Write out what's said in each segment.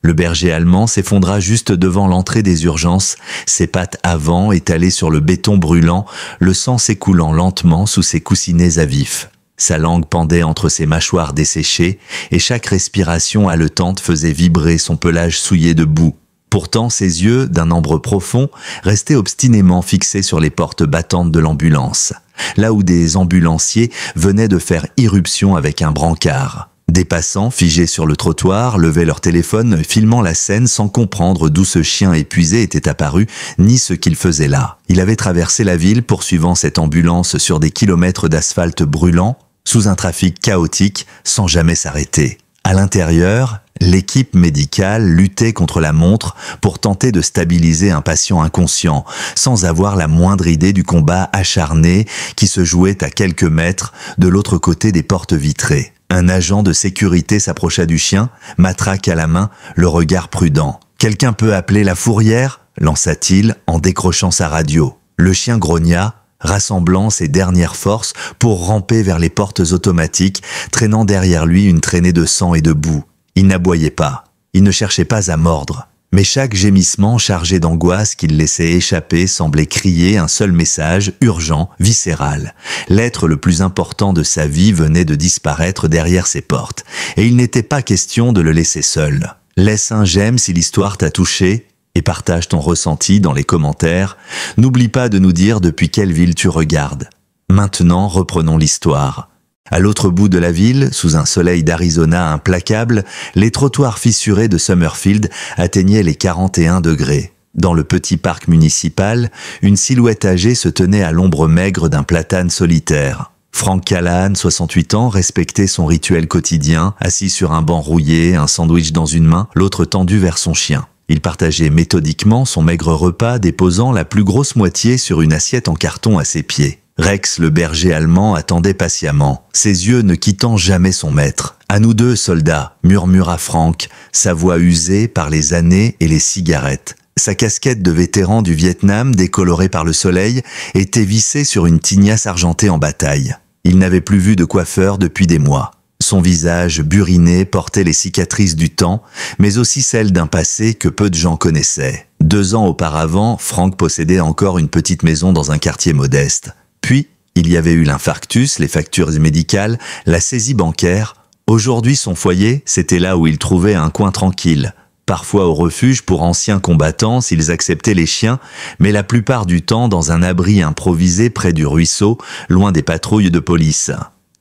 Le berger allemand s'effondra juste devant l'entrée des urgences, ses pattes avant étalées sur le béton brûlant, le sang s'écoulant lentement sous ses coussinets à vif. Sa langue pendait entre ses mâchoires desséchées et chaque respiration haletante faisait vibrer son pelage souillé de boue. Pourtant, ses yeux, d'un ambre profond, restaient obstinément fixés sur les portes battantes de l'ambulance, là où des ambulanciers venaient de faire irruption avec un brancard. Des passants, figés sur le trottoir, levaient leur téléphone, filmant la scène sans comprendre d'où ce chien épuisé était apparu, ni ce qu'il faisait là. Il avait traversé la ville poursuivant cette ambulance sur des kilomètres d'asphalte brûlant, sous un trafic chaotique, sans jamais s'arrêter. À l'intérieur, l'équipe médicale luttait contre la montre pour tenter de stabiliser un patient inconscient, sans avoir la moindre idée du combat acharné qui se jouait à quelques mètres de l'autre côté des portes vitrées. Un agent de sécurité s'approcha du chien, matraque à la main, le regard prudent. « Quelqu'un peut appeler la fourrière ?» lança-t-il en décrochant sa radio. Le chien grogna, rassemblant ses dernières forces pour ramper vers les portes automatiques, traînant derrière lui une traînée de sang et de boue. Il n'aboyait pas, il ne cherchait pas à mordre. Mais chaque gémissement chargé d'angoisse qu'il laissait échapper semblait crier un seul message, urgent, viscéral. L'être le plus important de sa vie venait de disparaître derrière ses portes, et il n'était pas question de le laisser seul. Laisse un j'aime si l'histoire t'a touché, et partage ton ressenti dans les commentaires. N'oublie pas de nous dire depuis quelle ville tu regardes. Maintenant, reprenons l'histoire. À l'autre bout de la ville, sous un soleil d'Arizona implacable, les trottoirs fissurés de Summerfield atteignaient les 41 degrés. Dans le petit parc municipal, une silhouette âgée se tenait à l'ombre maigre d'un platane solitaire. Frank Callahan, 68 ans, respectait son rituel quotidien, assis sur un banc rouillé, un sandwich dans une main, l'autre tendu vers son chien. Il partageait méthodiquement son maigre repas, déposant la plus grosse moitié sur une assiette en carton à ses pieds. Rex, le berger allemand, attendait patiemment, ses yeux ne quittant jamais son maître. « À nous deux, soldats !» murmura Frank, sa voix usée par les années et les cigarettes. Sa casquette de vétéran du Vietnam, décolorée par le soleil, était vissée sur une tignasse argentée en bataille. Il n'avait plus vu de coiffeur depuis des mois. Son visage buriné portait les cicatrices du temps, mais aussi celles d'un passé que peu de gens connaissaient. 2 ans auparavant, Frank possédait encore une petite maison dans un quartier modeste. Puis, il y avait eu l'infarctus, les factures médicales, la saisie bancaire. Aujourd'hui, son foyer, c'était là où il trouvait un coin tranquille. Parfois au refuge pour anciens combattants s'ils acceptaient les chiens, mais la plupart du temps dans un abri improvisé près du ruisseau, loin des patrouilles de police.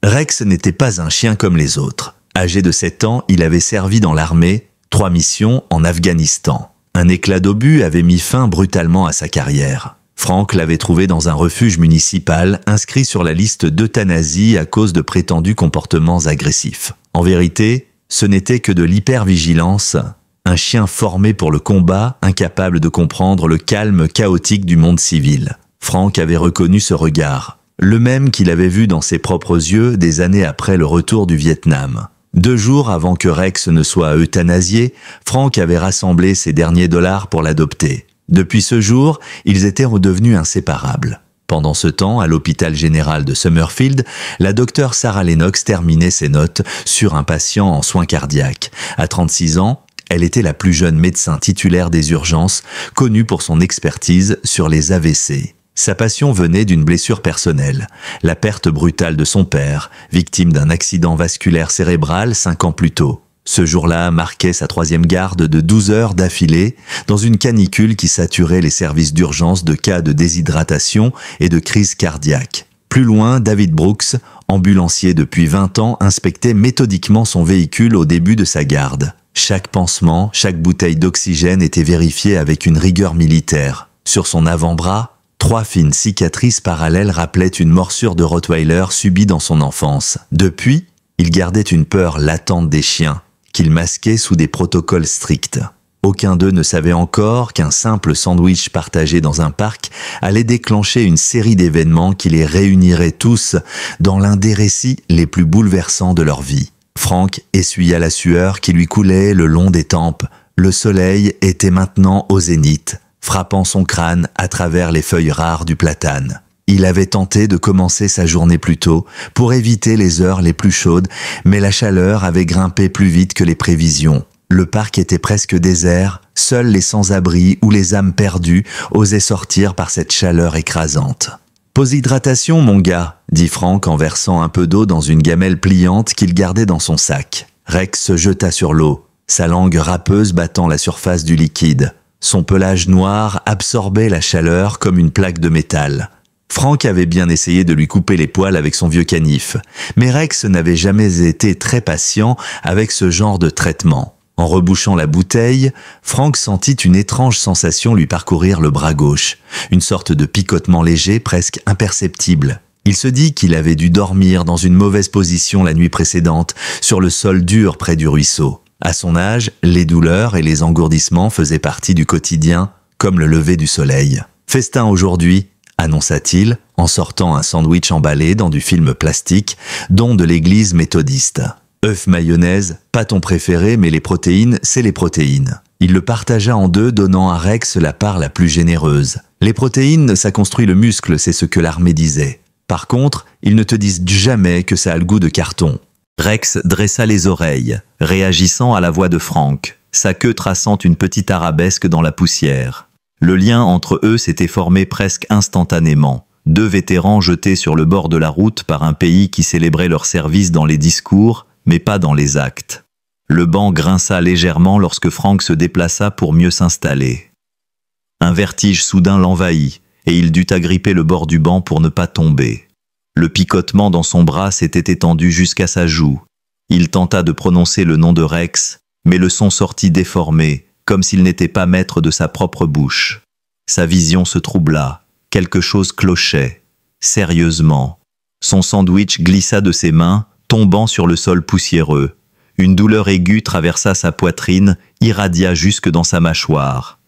Rex n'était pas un chien comme les autres. Âgé de 7 ans, il avait servi dans l'armée, 3 missions en Afghanistan. Un éclat d'obus avait mis fin brutalement à sa carrière. Frank l'avait trouvé dans un refuge municipal inscrit sur la liste d'euthanasie à cause de prétendus comportements agressifs. En vérité, ce n'était que de l'hypervigilance, un chien formé pour le combat, incapable de comprendre le calme chaotique du monde civil. Frank avait reconnu ce regard, le même qu'il avait vu dans ses propres yeux des années après le retour du Vietnam. 2 jours avant que Rex ne soit euthanasié, Frank avait rassemblé ses derniers dollars pour l'adopter. Depuis ce jour, ils étaient redevenus inséparables. Pendant ce temps, à l'hôpital général de Summerfield, la docteure Sarah Lennox terminait ses notes sur un patient en soins cardiaques. À 36 ans, elle était la plus jeune médecin titulaire des urgences, connue pour son expertise sur les AVC. Sa passion venait d'une blessure personnelle, la perte brutale de son père, victime d'un accident vasculaire cérébral 5 ans plus tôt. Ce jour-là marquait sa 3e garde de 12 heures d'affilée dans une canicule qui saturait les services d'urgence de cas de déshydratation et de crise cardiaque. Plus loin, David Brooks, ambulancier depuis 20 ans, inspectait méthodiquement son véhicule au début de sa garde. Chaque pansement, chaque bouteille d'oxygène était vérifiée avec une rigueur militaire. Sur son avant-bras, 3 fines cicatrices parallèles rappelaient une morsure de Rottweiler subie dans son enfance. Depuis, il gardait une peur latente des chiens, qu'il masquait sous des protocoles stricts. Aucun d'eux ne savait encore qu'un simple sandwich partagé dans un parc allait déclencher une série d'événements qui les réunirait tous dans l'un des récits les plus bouleversants de leur vie. Frank essuya la sueur qui lui coulait le long des tempes. Le soleil était maintenant au zénith, frappant son crâne à travers les feuilles rares du platane. Il avait tenté de commencer sa journée plus tôt pour éviter les heures les plus chaudes, mais la chaleur avait grimpé plus vite que les prévisions. Le parc était presque désert, seuls les sans-abri ou les âmes perdues osaient sortir par cette chaleur écrasante. « Pause hydratation, mon gars », dit Frank en versant un peu d'eau dans une gamelle pliante qu'il gardait dans son sac. Rex se jeta sur l'eau, sa langue râpeuse battant la surface du liquide. Son pelage noir absorbait la chaleur comme une plaque de métal. Frank avait bien essayé de lui couper les poils avec son vieux canif, mais Rex n'avait jamais été très patient avec ce genre de traitement. En rebouchant la bouteille, Frank sentit une étrange sensation lui parcourir le bras gauche, une sorte de picotement léger presque imperceptible. Il se dit qu'il avait dû dormir dans une mauvaise position la nuit précédente, sur le sol dur près du ruisseau. À son âge, les douleurs et les engourdissements faisaient partie du quotidien, comme le lever du soleil. « Festin aujourd'hui », annonça-t-il, en sortant un sandwich emballé dans du film plastique, don de l'église méthodiste. Œuf mayonnaise, pas ton préféré, mais les protéines, c'est les protéines. Il le partagea en deux, donnant à Rex la part la plus généreuse. Les protéines, ça construit le muscle, c'est ce que l'armée disait. Par contre, ils ne te disent jamais que ça a le goût de carton. Rex dressa les oreilles, réagissant à la voix de Frank, sa queue traçant une petite arabesque dans la poussière. Le lien entre eux s'était formé presque instantanément. Deux vétérans jetés sur le bord de la route par un pays qui célébrait leur service dans les discours, mais pas dans les actes. Le banc grinça légèrement lorsque Frank se déplaça pour mieux s'installer. Un vertige soudain l'envahit, et il dut agripper le bord du banc pour ne pas tomber. Le picotement dans son bras s'était étendu jusqu'à sa joue. Il tenta de prononcer le nom de Rex, mais le son sortit déformé, comme s'il n'était pas maître de sa propre bouche. Sa vision se troubla. Quelque chose clochait. Sérieusement. Son sandwich glissa de ses mains, tombant sur le sol poussiéreux. Une douleur aiguë traversa sa poitrine, irradia jusque dans sa mâchoire.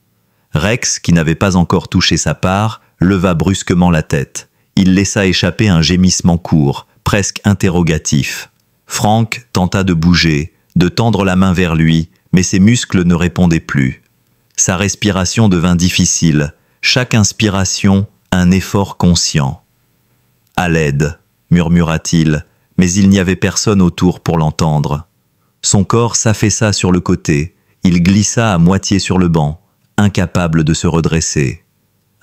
Rex, qui n'avait pas encore touché sa part, leva brusquement la tête. Il laissa échapper un gémissement court, presque interrogatif. Frank tenta de bouger, de tendre la main vers lui, mais ses muscles ne répondaient plus. Sa respiration devint difficile, chaque inspiration un effort conscient. « À l'aide », murmura-t-il, mais il n'y avait personne autour pour l'entendre. Son corps s'affaissa sur le côté, il glissa à moitié sur le banc, incapable de se redresser.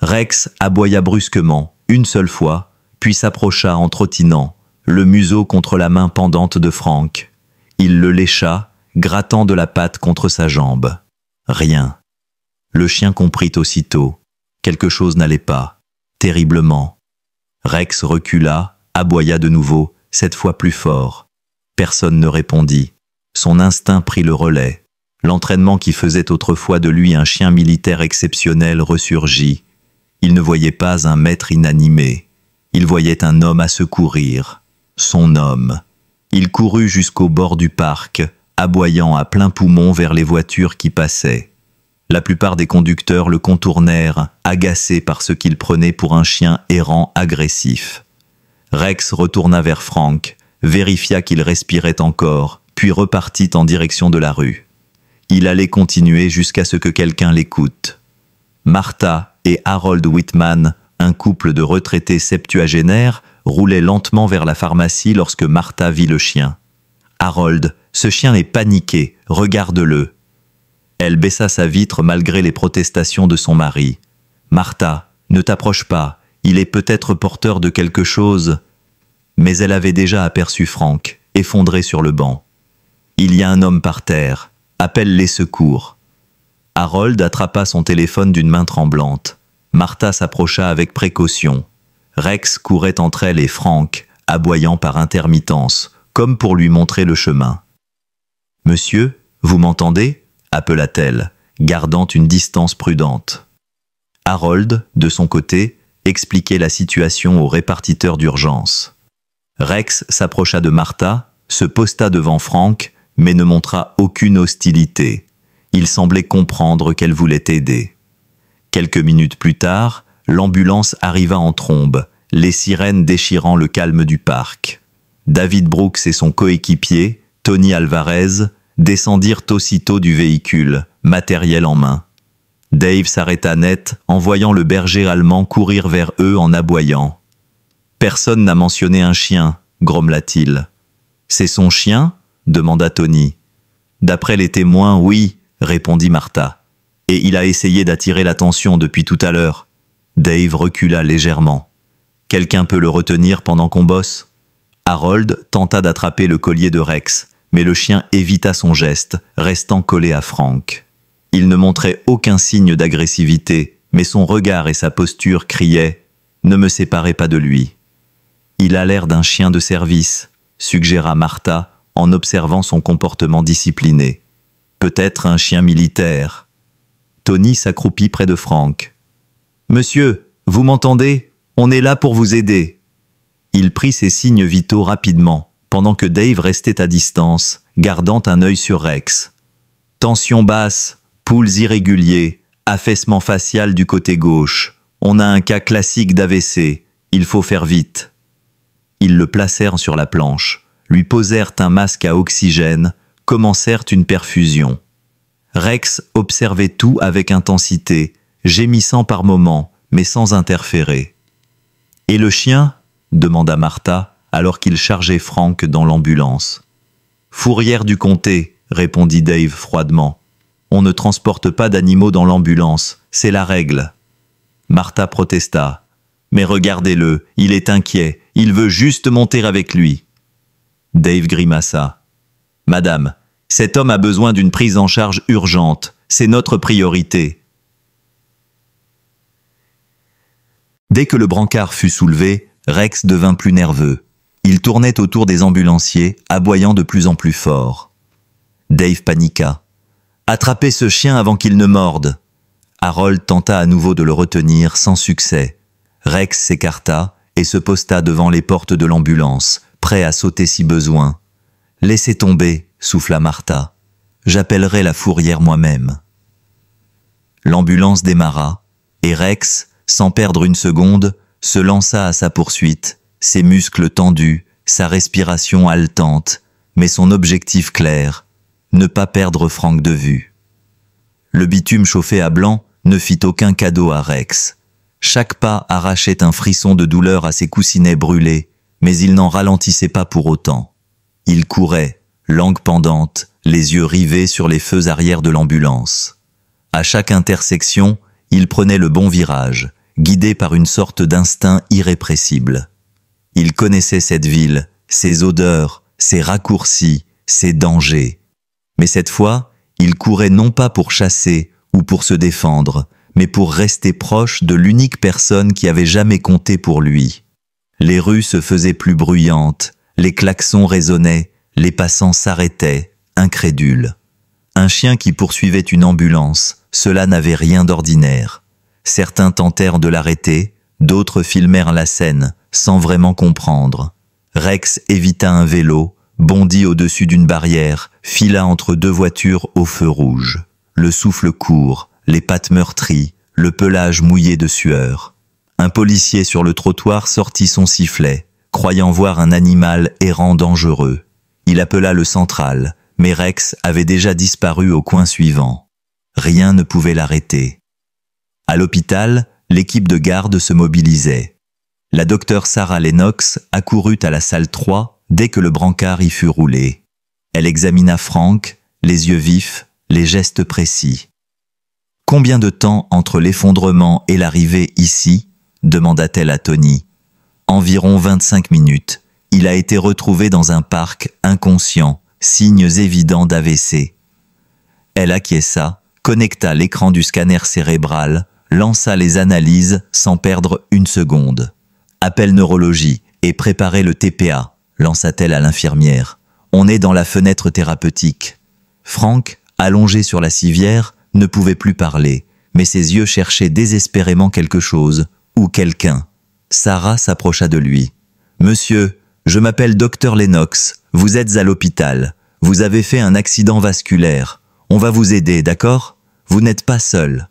Rex aboya brusquement, une seule fois, puis s'approcha en trottinant, le museau contre la main pendante de Frank. Il le lécha, grattant de la patte contre sa jambe. Rien. Le chien comprit aussitôt. Quelque chose n'allait pas, terriblement. Rex recula, aboya de nouveau, cette fois plus fort. Personne ne répondit. Son instinct prit le relais. L'entraînement qui faisait autrefois de lui un chien militaire exceptionnel ressurgit. Il ne voyait pas un maître inanimé. Il voyait un homme à secourir. Son homme. Il courut jusqu'au bord du parc, aboyant à plein poumon vers les voitures qui passaient. La plupart des conducteurs le contournèrent, agacés par ce qu'il prenait pour un chien errant agressif. Rex retourna vers Frank, vérifia qu'il respirait encore, puis repartit en direction de la rue. Il allait continuer jusqu'à ce que quelqu'un l'écoute. Martha et Harold Whitman, un couple de retraités septuagénaires, roulaient lentement vers la pharmacie lorsque Martha vit le chien. « Harold, ce chien est paniqué, regarde-le !» Elle baissa sa vitre malgré les protestations de son mari. « Martha, ne t'approche pas, il est peut-être porteur de quelque chose. » Mais elle avait déjà aperçu Frank, effondré sur le banc. « Il y a un homme par terre, appelle les secours. » Harold attrapa son téléphone d'une main tremblante. Martha s'approcha avec précaution. Rex courait entre elle et Frank, aboyant par intermittence, comme pour lui montrer le chemin. « Monsieur, vous m'entendez ?» appela-t-elle, gardant une distance prudente. Harold, de son côté, expliquait la situation au répartiteur d'urgence. Rex s'approcha de Martha, se posta devant Frank, mais ne montra aucune hostilité. Il semblait comprendre qu'elle voulait aider. Quelques minutes plus tard, l'ambulance arriva en trombe, les sirènes déchirant le calme du parc. David Brooks et son coéquipier, Tony Alvarez, descendirent aussitôt du véhicule, matériel en main. Dave s'arrêta net en voyant le berger allemand courir vers eux en aboyant. « Personne n'a mentionné un chien », grommela-t-il. « C'est son chien ?» demanda Tony. D'après les témoins, oui, répondit Martha. Et il a essayé d'attirer l'attention depuis tout à l'heure. Dave recula légèrement. Quelqu'un peut le retenir pendant qu'on bosse? Harold tenta d'attraper le collier de Rex, mais le chien évita son geste, restant collé à Frank. Il ne montrait aucun signe d'agressivité, mais son regard et sa posture criaient « Ne me séparez pas de lui ». Il a l'air d'un chien de service, suggéra Martha en observant son comportement discipliné. Peut-être un chien militaire. Tony s'accroupit près de Frank. « Monsieur, vous m'entendez? On est là pour vous aider. » Il prit ses signes vitaux rapidement, pendant que Dave restait à distance, gardant un œil sur Rex. Tension basse, pouls irréguliers, affaissement facial du côté gauche. On a un cas classique d'AVC, il faut faire vite. Ils le placèrent sur la planche, lui posèrent un masque à oxygène, commencèrent une perfusion. Rex observait tout avec intensité, gémissant par moments, mais sans interférer. « Et le chien ?» demanda Martha, alors qu'il chargeait Frank dans l'ambulance. « Fourrière du comté », répondit Dave froidement. « On ne transporte pas d'animaux dans l'ambulance, c'est la règle. » Martha protesta. « Mais regardez-le, il est inquiet, il veut juste monter avec lui. » Dave grimaça. « Madame, cet homme a besoin d'une prise en charge urgente, c'est notre priorité. » Dès que le brancard fut soulevé, Rex devint plus nerveux. Il tournait autour des ambulanciers, aboyant de plus en plus fort. Dave paniqua. « Attrapez ce chien avant qu'il ne morde !» Harold tenta à nouveau de le retenir, sans succès. Rex s'écarta et se posta devant les portes de l'ambulance, prêt à sauter si besoin. « Laissez tomber !» souffla Martha. « J'appellerai la fourrière moi-même. » L'ambulance démarra, et Rex, sans perdre une seconde, se lança à sa poursuite, ses muscles tendus, sa respiration haletante, mais son objectif clair, ne pas perdre Frank de vue. Le bitume chauffé à blanc ne fit aucun cadeau à Rex. Chaque pas arrachait un frisson de douleur à ses coussinets brûlés, mais il n'en ralentissait pas pour autant. Il courait, langue pendante, les yeux rivés sur les feux arrière de l'ambulance. À chaque intersection, il prenait le bon virage, guidé par une sorte d'instinct irrépressible. Il connaissait cette ville, ses odeurs, ses raccourcis, ses dangers. Mais cette fois, il courait non pas pour chasser ou pour se défendre, mais pour rester proche de l'unique personne qui avait jamais compté pour lui. Les rues se faisaient plus bruyantes, les klaxons résonnaient, les passants s'arrêtaient, incrédules. Un chien qui poursuivait une ambulance, cela n'avait rien d'ordinaire. Certains tentèrent de l'arrêter, d'autres filmèrent la scène, sans vraiment comprendre. Rex évita un vélo, bondit au-dessus d'une barrière, fila entre deux voitures au feu rouge. Le souffle court, les pattes meurtries, le pelage mouillé de sueur. Un policier sur le trottoir sortit son sifflet, croyant voir un animal errant dangereux. Il appela le central, mais Rex avait déjà disparu au coin suivant. Rien ne pouvait l'arrêter. À l'hôpital, l'équipe de garde se mobilisait. La docteure Sarah Lennox accourut à la salle 3 dès que le brancard y fut roulé. Elle examina Frank, les yeux vifs, les gestes précis. « Combien de temps entre l'effondrement et l'arrivée ici ?» demanda-t-elle à Tony. « Environ 25 minutes. Il a été retrouvé dans un parc, inconscient, signes évidents d'AVC. » Elle acquiesça, connecta l'écran du scanner cérébral, lança les analyses sans perdre une seconde. « Appel neurologie et préparez le TPA », lança-t-elle à l'infirmière. « On est dans la fenêtre thérapeutique. » Frank, allongé sur la civière, ne pouvait plus parler, mais ses yeux cherchaient désespérément quelque chose, ou quelqu'un. Sarah s'approcha de lui. « Monsieur, je m'appelle Dr Lennox, vous êtes à l'hôpital. Vous avez fait un accident vasculaire. On va vous aider, d'accord? Vous n'êtes pas seul. »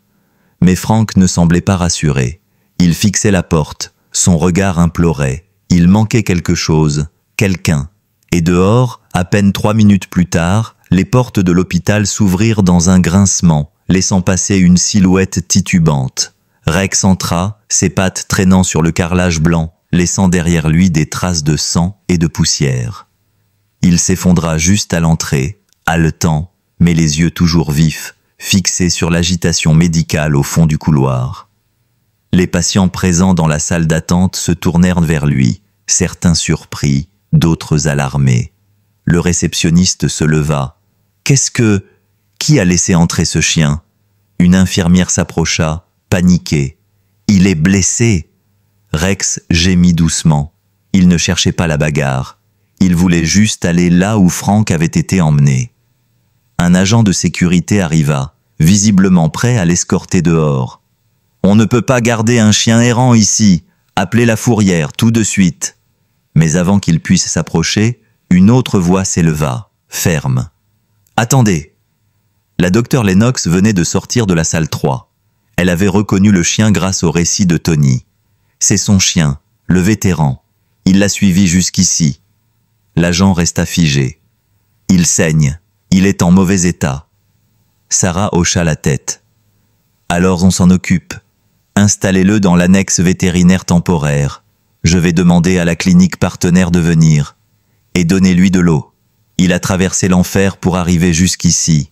Mais Frank ne semblait pas rassuré. Il fixait la porte, son regard implorait. Il manquait quelque chose, quelqu'un. Et dehors, à peine 3 minutes plus tard, les portes de l'hôpital s'ouvrirent dans un grincement, laissant passer une silhouette titubante. Rex entra, ses pattes traînant sur le carrelage blanc, laissant derrière lui des traces de sang et de poussière. Il s'effondra juste à l'entrée, haletant, mais les yeux toujours vifs, fixés sur l'agitation médicale au fond du couloir. Les patients présents dans la salle d'attente se tournèrent vers lui, certains surpris, d'autres alarmés. Le réceptionniste se leva. « Qu'est-ce que... Qui a laissé entrer ce chien ?» Une infirmière s'approcha, paniquée. « Il est blessé !» Rex gémit doucement. Il ne cherchait pas la bagarre. Il voulait juste aller là où Frank avait été emmené. Un agent de sécurité arriva, visiblement prêt à l'escorter dehors. « On ne peut pas garder un chien errant ici. Appelez la fourrière, tout de suite. » Mais avant qu'il puisse s'approcher, une autre voix s'éleva, ferme. « Attendez !» La docteure Lennox venait de sortir de la salle 3. Elle avait reconnu le chien grâce au récit de Tony. C'est son chien, le vétéran. Il l'a suivi jusqu'ici. L'agent resta figé. Il saigne. Il est en mauvais état. Sarah hocha la tête. Alors on s'en occupe. Installez-le dans l'annexe vétérinaire temporaire. Je vais demander à la clinique partenaire de venir. Et donnez-lui de l'eau. Il a traversé l'enfer pour arriver jusqu'ici.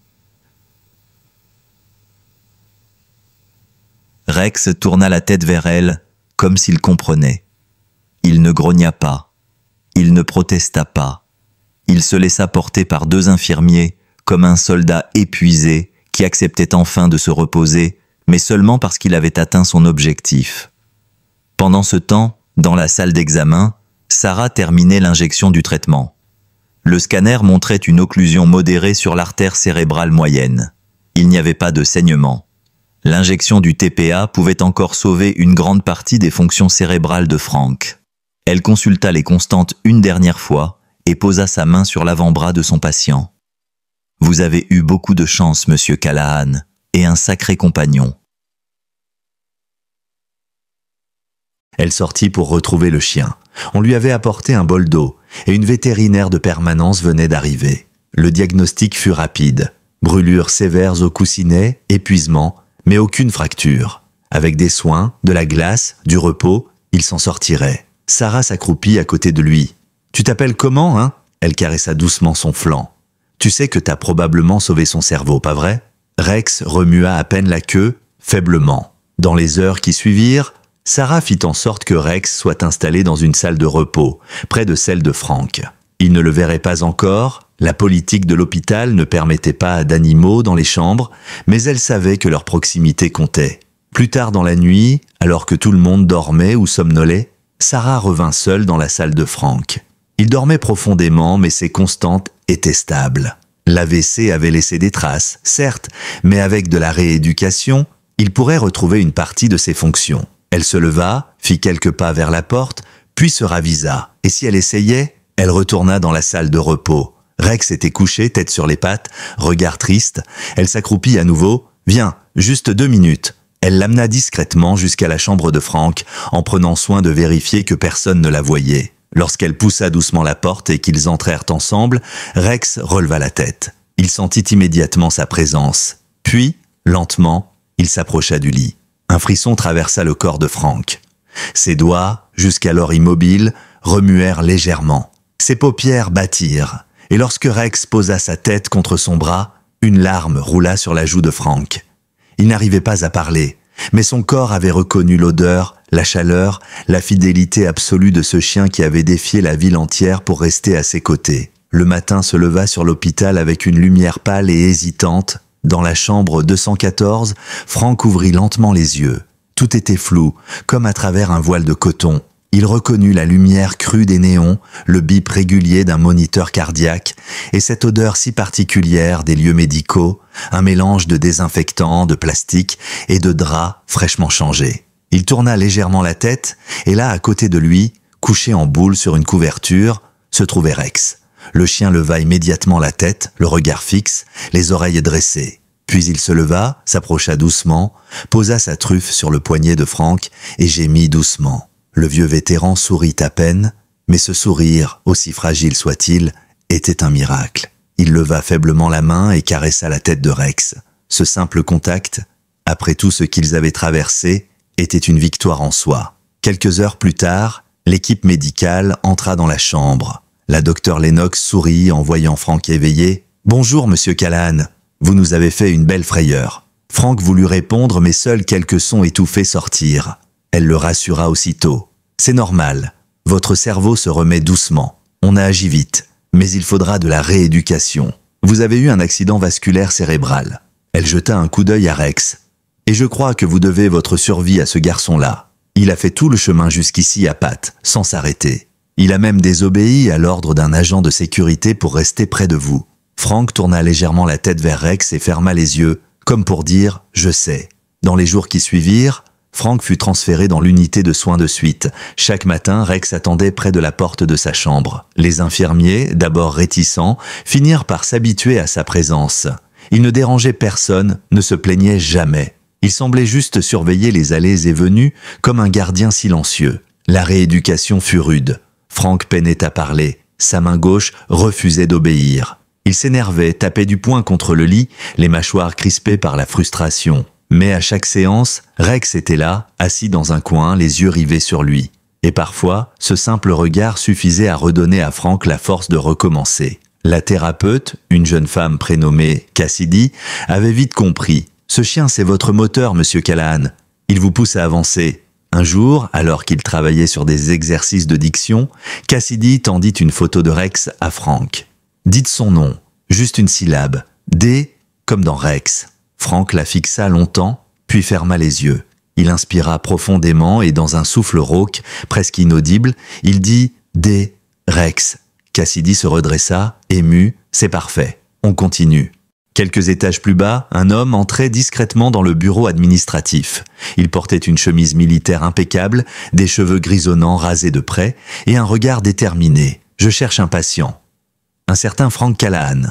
Rex tourna la tête vers elle, comme s'il comprenait. Il ne grogna pas. Il ne protesta pas. Il se laissa porter par 2 infirmiers, comme un soldat épuisé qui acceptait enfin de se reposer, mais seulement parce qu'il avait atteint son objectif. Pendant ce temps, dans la salle d'examen, Sarah terminait l'injection du traitement. Le scanner montrait une occlusion modérée sur l'artère cérébrale moyenne. Il n'y avait pas de saignement. L'injection du TPA pouvait encore sauver une grande partie des fonctions cérébrales de Frank. Elle consulta les constantes une dernière fois et posa sa main sur l'avant-bras de son patient. « Vous avez eu beaucoup de chance, monsieur Callahan, et un sacré compagnon. » Elle sortit pour retrouver le chien. On lui avait apporté un bol d'eau et une vétérinaire de permanence venait d'arriver. Le diagnostic fut rapide. Brûlures sévères au coussinet, épuisement, mais aucune fracture. Avec des soins, de la glace, du repos, il s'en sortirait. Sarah s'accroupit à côté de lui. « Tu t'appelles comment, hein ?» Elle caressa doucement son flanc. « Tu sais que t'as probablement sauvé son cerveau, pas vrai ?» Rex remua à peine la queue, faiblement. Dans les heures qui suivirent, Sarah fit en sorte que Rex soit installé dans une salle de repos, près de celle de Frank. Il ne le verrait pas encore, la politique de l'hôpital ne permettait pas d'animaux dans les chambres, mais elle savait que leur proximité comptait. Plus tard dans la nuit, alors que tout le monde dormait ou somnolait, Sarah revint seule dans la salle de Frank. Il dormait profondément, mais ses constantes étaient stables. L'AVC avait laissé des traces, certes, mais avec de la rééducation, il pourrait retrouver une partie de ses fonctions. Elle se leva, fit quelques pas vers la porte, puis se ravisa. Et si elle essayait, elle retourna dans la salle de repos. Rex était couché, tête sur les pattes, regard triste. Elle s'accroupit à nouveau. « Viens, juste 2 minutes. » Elle l'amena discrètement jusqu'à la chambre de Frank, en prenant soin de vérifier que personne ne la voyait. Lorsqu'elle poussa doucement la porte et qu'ils entrèrent ensemble, Rex releva la tête. Il sentit immédiatement sa présence. Puis, lentement, il s'approcha du lit. Un frisson traversa le corps de Frank. Ses doigts, jusqu'alors immobiles, remuèrent légèrement. Ses paupières battirent, et lorsque Rex posa sa tête contre son bras, une larme roula sur la joue de Frank. Il n'arrivait pas à parler, mais son corps avait reconnu l'odeur, la chaleur, la fidélité absolue de ce chien qui avait défié la ville entière pour rester à ses côtés. Le matin se leva sur l'hôpital avec une lumière pâle et hésitante. Dans la chambre 214, Frank ouvrit lentement les yeux. Tout était flou, comme à travers un voile de coton. Il reconnut la lumière crue des néons, le bip régulier d'un moniteur cardiaque et cette odeur si particulière des lieux médicaux, un mélange de désinfectants, de plastique et de draps fraîchement changés. Il tourna légèrement la tête et là, à côté de lui, couché en boule sur une couverture, se trouvait Rex. Le chien leva immédiatement la tête, le regard fixe, les oreilles dressées. Puis il se leva, s'approcha doucement, posa sa truffe sur le poignet de Frank et gémit doucement. Le vieux vétéran sourit à peine, mais ce sourire, aussi fragile soit-il, était un miracle. Il leva faiblement la main et caressa la tête de Rex. Ce simple contact, après tout ce qu'ils avaient traversé, était une victoire en soi. Quelques heures plus tard, l'équipe médicale entra dans la chambre. La docteure Lennox sourit en voyant Frank éveillé. « Bonjour, monsieur Callahan. Vous nous avez fait une belle frayeur. » Franck voulut répondre, mais seuls quelques sons étouffés sortirent. Elle le rassura aussitôt. « C'est normal. Votre cerveau se remet doucement. On a agi vite. Mais il faudra de la rééducation. Vous avez eu un accident vasculaire cérébral. » Elle jeta un coup d'œil à Rex. « Et je crois que vous devez votre survie à ce garçon-là. Il a fait tout le chemin jusqu'ici à pattes, sans s'arrêter. Il a même désobéi à l'ordre d'un agent de sécurité pour rester près de vous. » Franck tourna légèrement la tête vers Rex et ferma les yeux, comme pour dire « je sais ». Dans les jours qui suivirent, Franck fut transféré dans l'unité de soins de suite. Chaque matin, Rex attendait près de la porte de sa chambre. Les infirmiers, d'abord réticents, finirent par s'habituer à sa présence. Il ne dérangeait personne, ne se plaignait jamais. Il semblait juste surveiller les allées et venues comme un gardien silencieux. La rééducation fut rude. Franck peinait à parler. Sa main gauche refusait d'obéir. Il s'énervait, tapait du poing contre le lit, les mâchoires crispées par la frustration. Mais à chaque séance, Rex était là, assis dans un coin, les yeux rivés sur lui. Et parfois, ce simple regard suffisait à redonner à Franck la force de recommencer. La thérapeute, une jeune femme prénommée Cassidy, avait vite compris. « Ce chien, c'est votre moteur, monsieur Callahan. Il vous pousse à avancer. » Un jour, alors qu'il travaillait sur des exercices de diction, Cassidy tendit une photo de Rex à Franck. « Dites son nom, juste une syllabe. D comme dans Rex. » Franck la fixa longtemps, puis ferma les yeux. Il inspira profondément et dans un souffle rauque, presque inaudible, il dit « D, Rex ». Cassidy se redressa, ému. « C'est parfait. On continue. » Quelques étages plus bas, un homme entrait discrètement dans le bureau administratif. Il portait une chemise militaire impeccable, des cheveux grisonnants rasés de près et un regard déterminé. « Je cherche un patient. » Un certain Frank Callahan.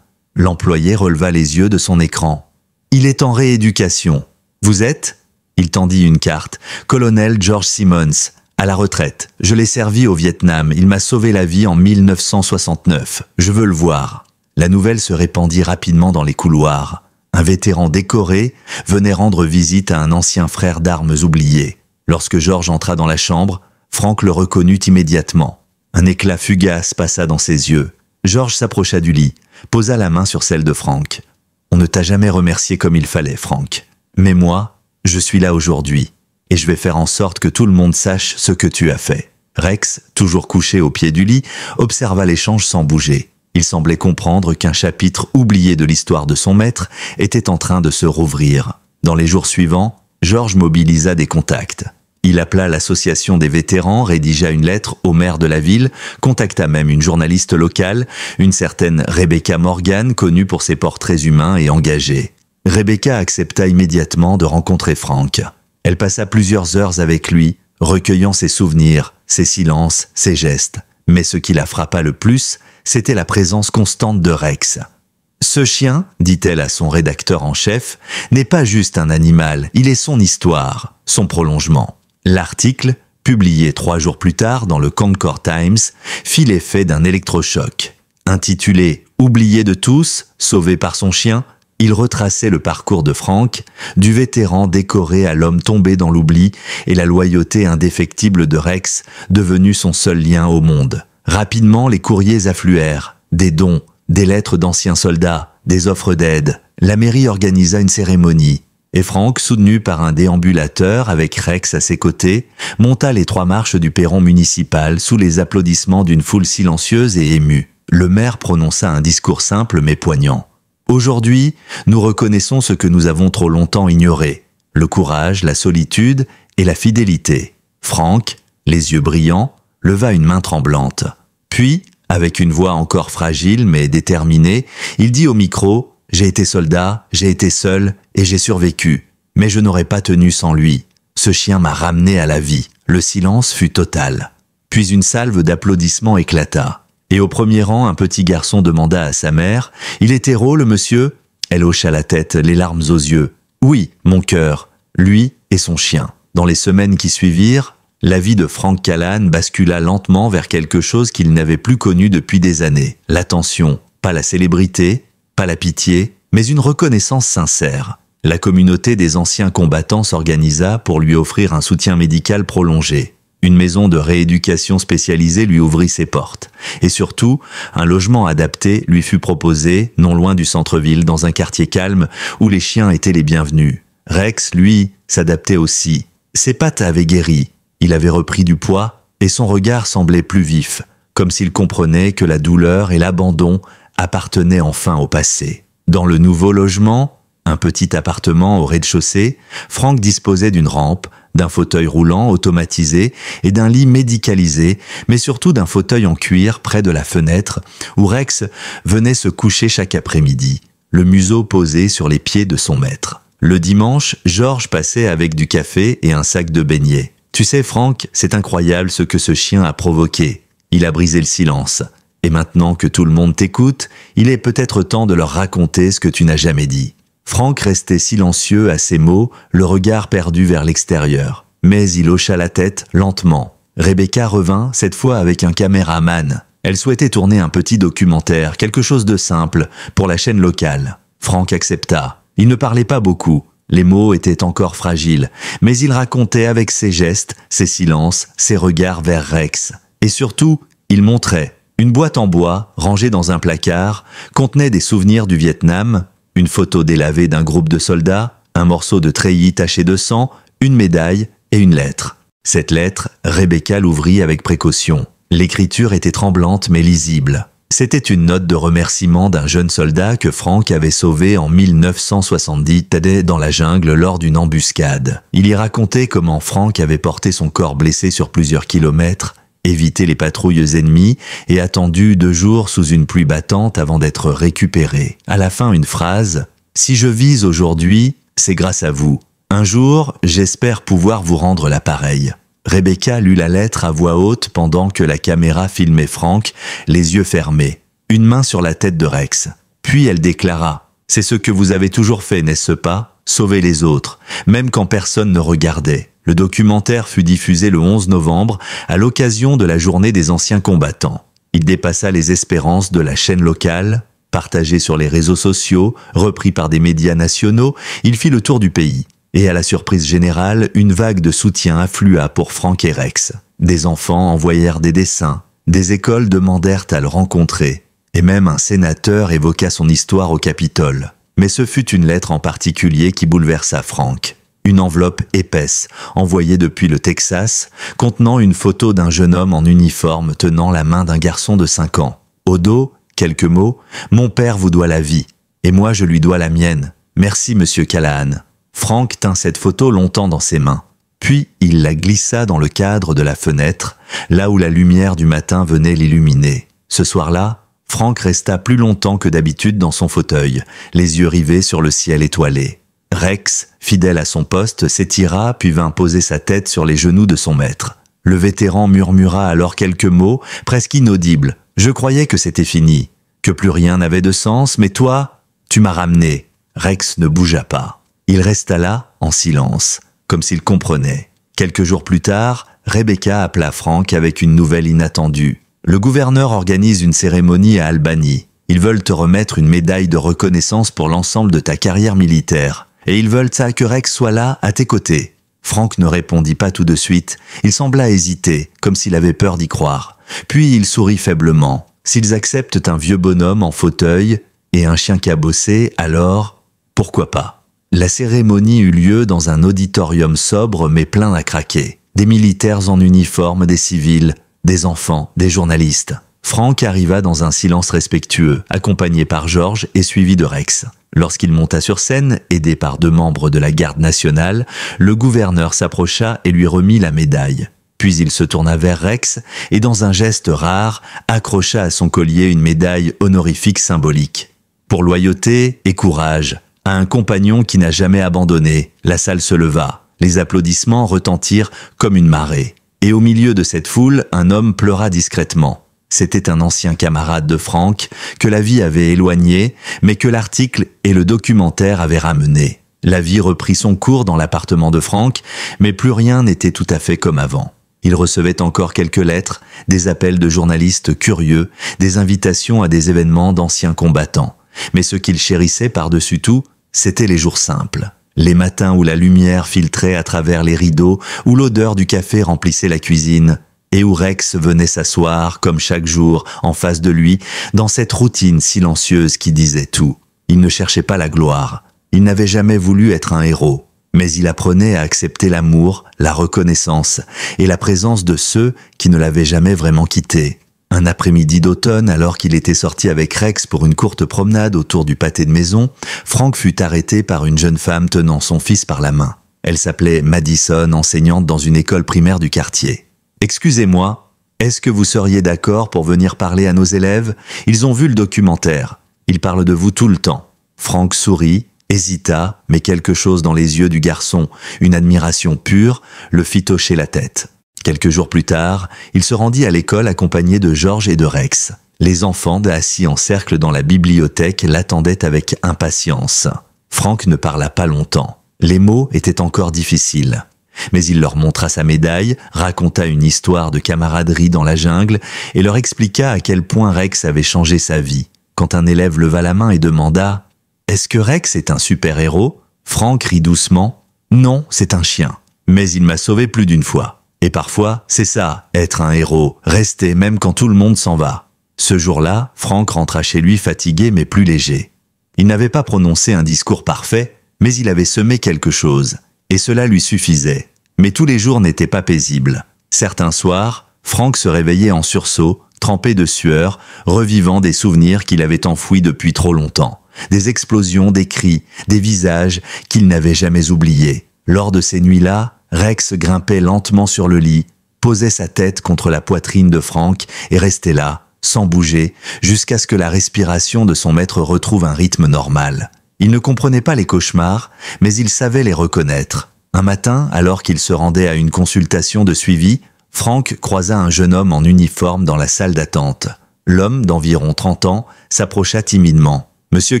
L'employé releva les yeux de son écran. « Il est en rééducation. Vous êtes ?» Il tendit une carte. « Colonel George Simmons, à la retraite. Je l'ai servi au Vietnam. Il m'a sauvé la vie en 1969. Je veux le voir. » La nouvelle se répandit rapidement dans les couloirs. Un vétéran décoré venait rendre visite à un ancien frère d'armes oublié. Lorsque George entra dans la chambre, Franck le reconnut immédiatement. Un éclat fugace passa dans ses yeux. George s'approcha du lit, posa la main sur celle de Franck. « On ne t'a jamais remercié comme il fallait, Franck. Mais moi, je suis là aujourd'hui, et je vais faire en sorte que tout le monde sache ce que tu as fait. » Rex, toujours couché au pied du lit, observa l'échange sans bouger. Il semblait comprendre qu'un chapitre oublié de l'histoire de son maître était en train de se rouvrir. Dans les jours suivants, George mobilisa des contacts. Il appela l'association des vétérans, rédigea une lettre au maire de la ville, contacta même une journaliste locale, une certaine Rebecca Morgan, connue pour ses portraits humains et engagés. Rebecca accepta immédiatement de rencontrer Franck. Elle passa plusieurs heures avec lui, recueillant ses souvenirs, ses silences, ses gestes. Mais ce qui la frappa le plus, c'était la présence constante de Rex. « Ce chien, dit-elle à son rédacteur en chef, n'est pas juste un animal, il est son histoire, son prolongement. » L'article, publié 3 jours plus tard dans le Concord Times, fit l'effet d'un électrochoc. Intitulé « Oublié de tous, sauvé par son chien », il retraçait le parcours de Franck, du vétéran décoré à l'homme tombé dans l'oubli et la loyauté indéfectible de Rex, devenu son seul lien au monde. Rapidement, les courriers affluèrent, des dons, des lettres d'anciens soldats, des offres d'aide. La mairie organisa une cérémonie. Et Franck, soutenu par un déambulateur avec Rex à ses côtés, monta les 3 marches du perron municipal sous les applaudissements d'une foule silencieuse et émue. Le maire prononça un discours simple mais poignant. Aujourd'hui, nous reconnaissons ce que nous avons trop longtemps ignoré, le courage, la solitude et la fidélité. Franck, les yeux brillants, leva une main tremblante. Puis, avec une voix encore fragile mais déterminée, il dit au micro « J'ai été soldat, j'ai été seul et j'ai survécu, mais je n'aurais pas tenu sans lui. Ce chien m'a ramené à la vie. » Le silence fut total. Puis une salve d'applaudissements éclata. Et au premier rang, un petit garçon demanda à sa mère « Il est héros, le monsieur ?» Elle hocha la tête, les larmes aux yeux. « Oui, mon cœur, lui et son chien. » Dans les semaines qui suivirent, la vie de Frank Callahan bascula lentement vers quelque chose qu'il n'avait plus connu depuis des années. L'attention, pas la célébrité, pas la pitié, mais une reconnaissance sincère. La communauté des anciens combattants s'organisa pour lui offrir un soutien médical prolongé. Une maison de rééducation spécialisée lui ouvrit ses portes. Et surtout, un logement adapté lui fut proposé, non loin du centre-ville, dans un quartier calme où les chiens étaient les bienvenus. Rex, lui, s'adaptait aussi. Ses pattes avaient guéri, il avait repris du poids et son regard semblait plus vif, comme s'il comprenait que la douleur et l'abandon appartenaient enfin au passé. Dans le nouveau logement, un petit appartement au rez-de-chaussée, Frank disposait d'une rampe, d'un fauteuil roulant automatisé et d'un lit médicalisé, mais surtout d'un fauteuil en cuir près de la fenêtre où Rex venait se coucher chaque après-midi, le museau posé sur les pieds de son maître. Le dimanche, George passait avec du café et un sac de beignets. « Tu sais, Frank, c'est incroyable ce que ce chien a provoqué. Il a brisé le silence. Et maintenant que tout le monde t'écoute, il est peut-être temps de leur raconter ce que tu n'as jamais dit. » Frank restait silencieux à ces mots, le regard perdu vers l'extérieur. Mais il hocha la tête lentement. Rebecca revint, cette fois avec un caméraman. Elle souhaitait tourner un petit documentaire, quelque chose de simple, pour la chaîne locale. Frank accepta. Il ne parlait pas beaucoup. Les mots étaient encore fragiles, mais il racontait avec ses gestes, ses silences, ses regards vers Rex. Et surtout, il montrait. Une boîte en bois, rangée dans un placard, contenait des souvenirs du Vietnam, une photo délavée d'un groupe de soldats, un morceau de treillis taché de sang, une médaille et une lettre. Cette lettre, Rebecca l'ouvrit avec précaution. L'écriture était tremblante mais lisible. C'était une note de remerciement d'un jeune soldat que Frank avait sauvé en 1970 dans la jungle lors d'une embuscade. Il y racontait comment Frank avait porté son corps blessé sur plusieurs kilomètres, évité les patrouilles ennemies et attendu 2 jours sous une pluie battante avant d'être récupéré. À la fin, une phrase « Si je vise aujourd'hui, c'est grâce à vous. Un jour, j'espère pouvoir vous rendre l'appareil. » Rebecca lut la lettre à voix haute pendant que la caméra filmait Frank, les yeux fermés, une main sur la tête de Rex. Puis elle déclara « C'est ce que vous avez toujours fait, n'est-ce pas? Sauver les autres, même quand personne ne regardait. » Le documentaire fut diffusé le 11 novembre à l'occasion de la journée des anciens combattants. Il dépassa les espérances de la chaîne locale, partagé sur les réseaux sociaux, repris par des médias nationaux, il fit le tour du pays. Et à la surprise générale, une vague de soutien afflua pour Frank et Rex. Des enfants envoyèrent des dessins, des écoles demandèrent à le rencontrer, et même un sénateur évoqua son histoire au Capitole. Mais ce fut une lettre en particulier qui bouleversa Frank. Une enveloppe épaisse, envoyée depuis le Texas, contenant une photo d'un jeune homme en uniforme tenant la main d'un garçon de 5 ans. Au dos, quelques mots « Mon père vous doit la vie, et moi je lui dois la mienne. Merci, monsieur Callahan. » Frank tint cette photo longtemps dans ses mains. Puis il la glissa dans le cadre de la fenêtre, là où la lumière du matin venait l'illuminer. Ce soir-là, Frank resta plus longtemps que d'habitude dans son fauteuil, les yeux rivés sur le ciel étoilé. Rex, fidèle à son poste, s'étira puis vint poser sa tête sur les genoux de son maître. Le vétéran murmura alors quelques mots, presque inaudibles. « Je croyais que c'était fini, que plus rien n'avait de sens, mais toi, tu m'as ramené. » Rex ne bougea pas. Il resta là, en silence, comme s'il comprenait. Quelques jours plus tard, Rebecca appela Frank avec une nouvelle inattendue. « Le gouverneur organise une cérémonie à Albany. Ils veulent te remettre une médaille de reconnaissance pour l'ensemble de ta carrière militaire. Et ils veulent que Rex soit là, à tes côtés. » Frank ne répondit pas tout de suite. Il sembla hésiter, comme s'il avait peur d'y croire. Puis il sourit faiblement. S'ils acceptent un vieux bonhomme en fauteuil et un chien cabossé, alors, pourquoi pas? La cérémonie eut lieu dans un auditorium sobre mais plein à craquer. Des militaires en uniforme, des civils, des enfants, des journalistes. Frank arriva dans un silence respectueux, accompagné par George et suivi de Rex. Lorsqu'il monta sur scène, aidé par 2 membres de la garde nationale, le gouverneur s'approcha et lui remit la médaille. Puis il se tourna vers Rex et dans un geste rare, accrocha à son collier une médaille honorifique symbolique. Pour loyauté et courage, à un compagnon qui n'a jamais abandonné, la salle se leva. Les applaudissements retentirent comme une marée. Et au milieu de cette foule, un homme pleura discrètement. C'était un ancien camarade de Frank, que la vie avait éloigné, mais que l'article et le documentaire avaient ramené. La vie reprit son cours dans l'appartement de Frank, mais plus rien n'était tout à fait comme avant. Il recevait encore quelques lettres, des appels de journalistes curieux, des invitations à des événements d'anciens combattants. Mais ce qu'il chérissait par-dessus tout, c'étaient les jours simples. Les matins où la lumière filtrait à travers les rideaux, où l'odeur du café remplissait la cuisine, et où Rex venait s'asseoir, comme chaque jour, en face de lui, dans cette routine silencieuse qui disait tout. Il ne cherchait pas la gloire. Il n'avait jamais voulu être un héros. Mais il apprenait à accepter l'amour, la reconnaissance et la présence de ceux qui ne l'avaient jamais vraiment quitté. Un après-midi d'automne, alors qu'il était sorti avec Rex pour une courte promenade autour du pâté de maison, Frank fut arrêté par une jeune femme tenant son fils par la main. Elle s'appelait Madison, enseignante dans une école primaire du quartier. « Excusez-moi, est-ce que vous seriez d'accord pour venir parler à nos élèves? Ils ont vu le documentaire. Ils parlent de vous tout le temps. » Frank sourit, hésita, mais quelque chose dans les yeux du garçon, une admiration pure, le fit hocher la tête. Quelques jours plus tard, il se rendit à l'école accompagné de George et de Rex. Les enfants, assis en cercle dans la bibliothèque, l'attendaient avec impatience. Frank ne parla pas longtemps. Les mots étaient encore difficiles. Mais il leur montra sa médaille, raconta une histoire de camaraderie dans la jungle et leur expliqua à quel point Rex avait changé sa vie. Quand un élève leva la main et demanda « Est-ce que Rex est un super-héros ?» Frank rit doucement « Non, c'est un chien. Mais il m'a sauvé plus d'une fois. Et parfois, c'est ça, être un héros, rester même quand tout le monde s'en va. » Ce jour-là, Frank rentra chez lui fatigué mais plus léger. Il n'avait pas prononcé un discours parfait, mais il avait semé quelque chose. Et cela lui suffisait. Mais tous les jours n'étaient pas paisibles. Certains soirs, Frank se réveillait en sursaut, trempé de sueur, revivant des souvenirs qu'il avait enfouis depuis trop longtemps. Des explosions, des cris, des visages qu'il n'avait jamais oubliés. Lors de ces nuits-là, Rex grimpait lentement sur le lit, posait sa tête contre la poitrine de Frank et restait là, sans bouger, jusqu'à ce que la respiration de son maître retrouve un rythme normal. Il ne comprenait pas les cauchemars, mais il savait les reconnaître. Un matin, alors qu'il se rendait à une consultation de suivi, Frank croisa un jeune homme en uniforme dans la salle d'attente. L'homme, d'environ 30 ans, s'approcha timidement. « Monsieur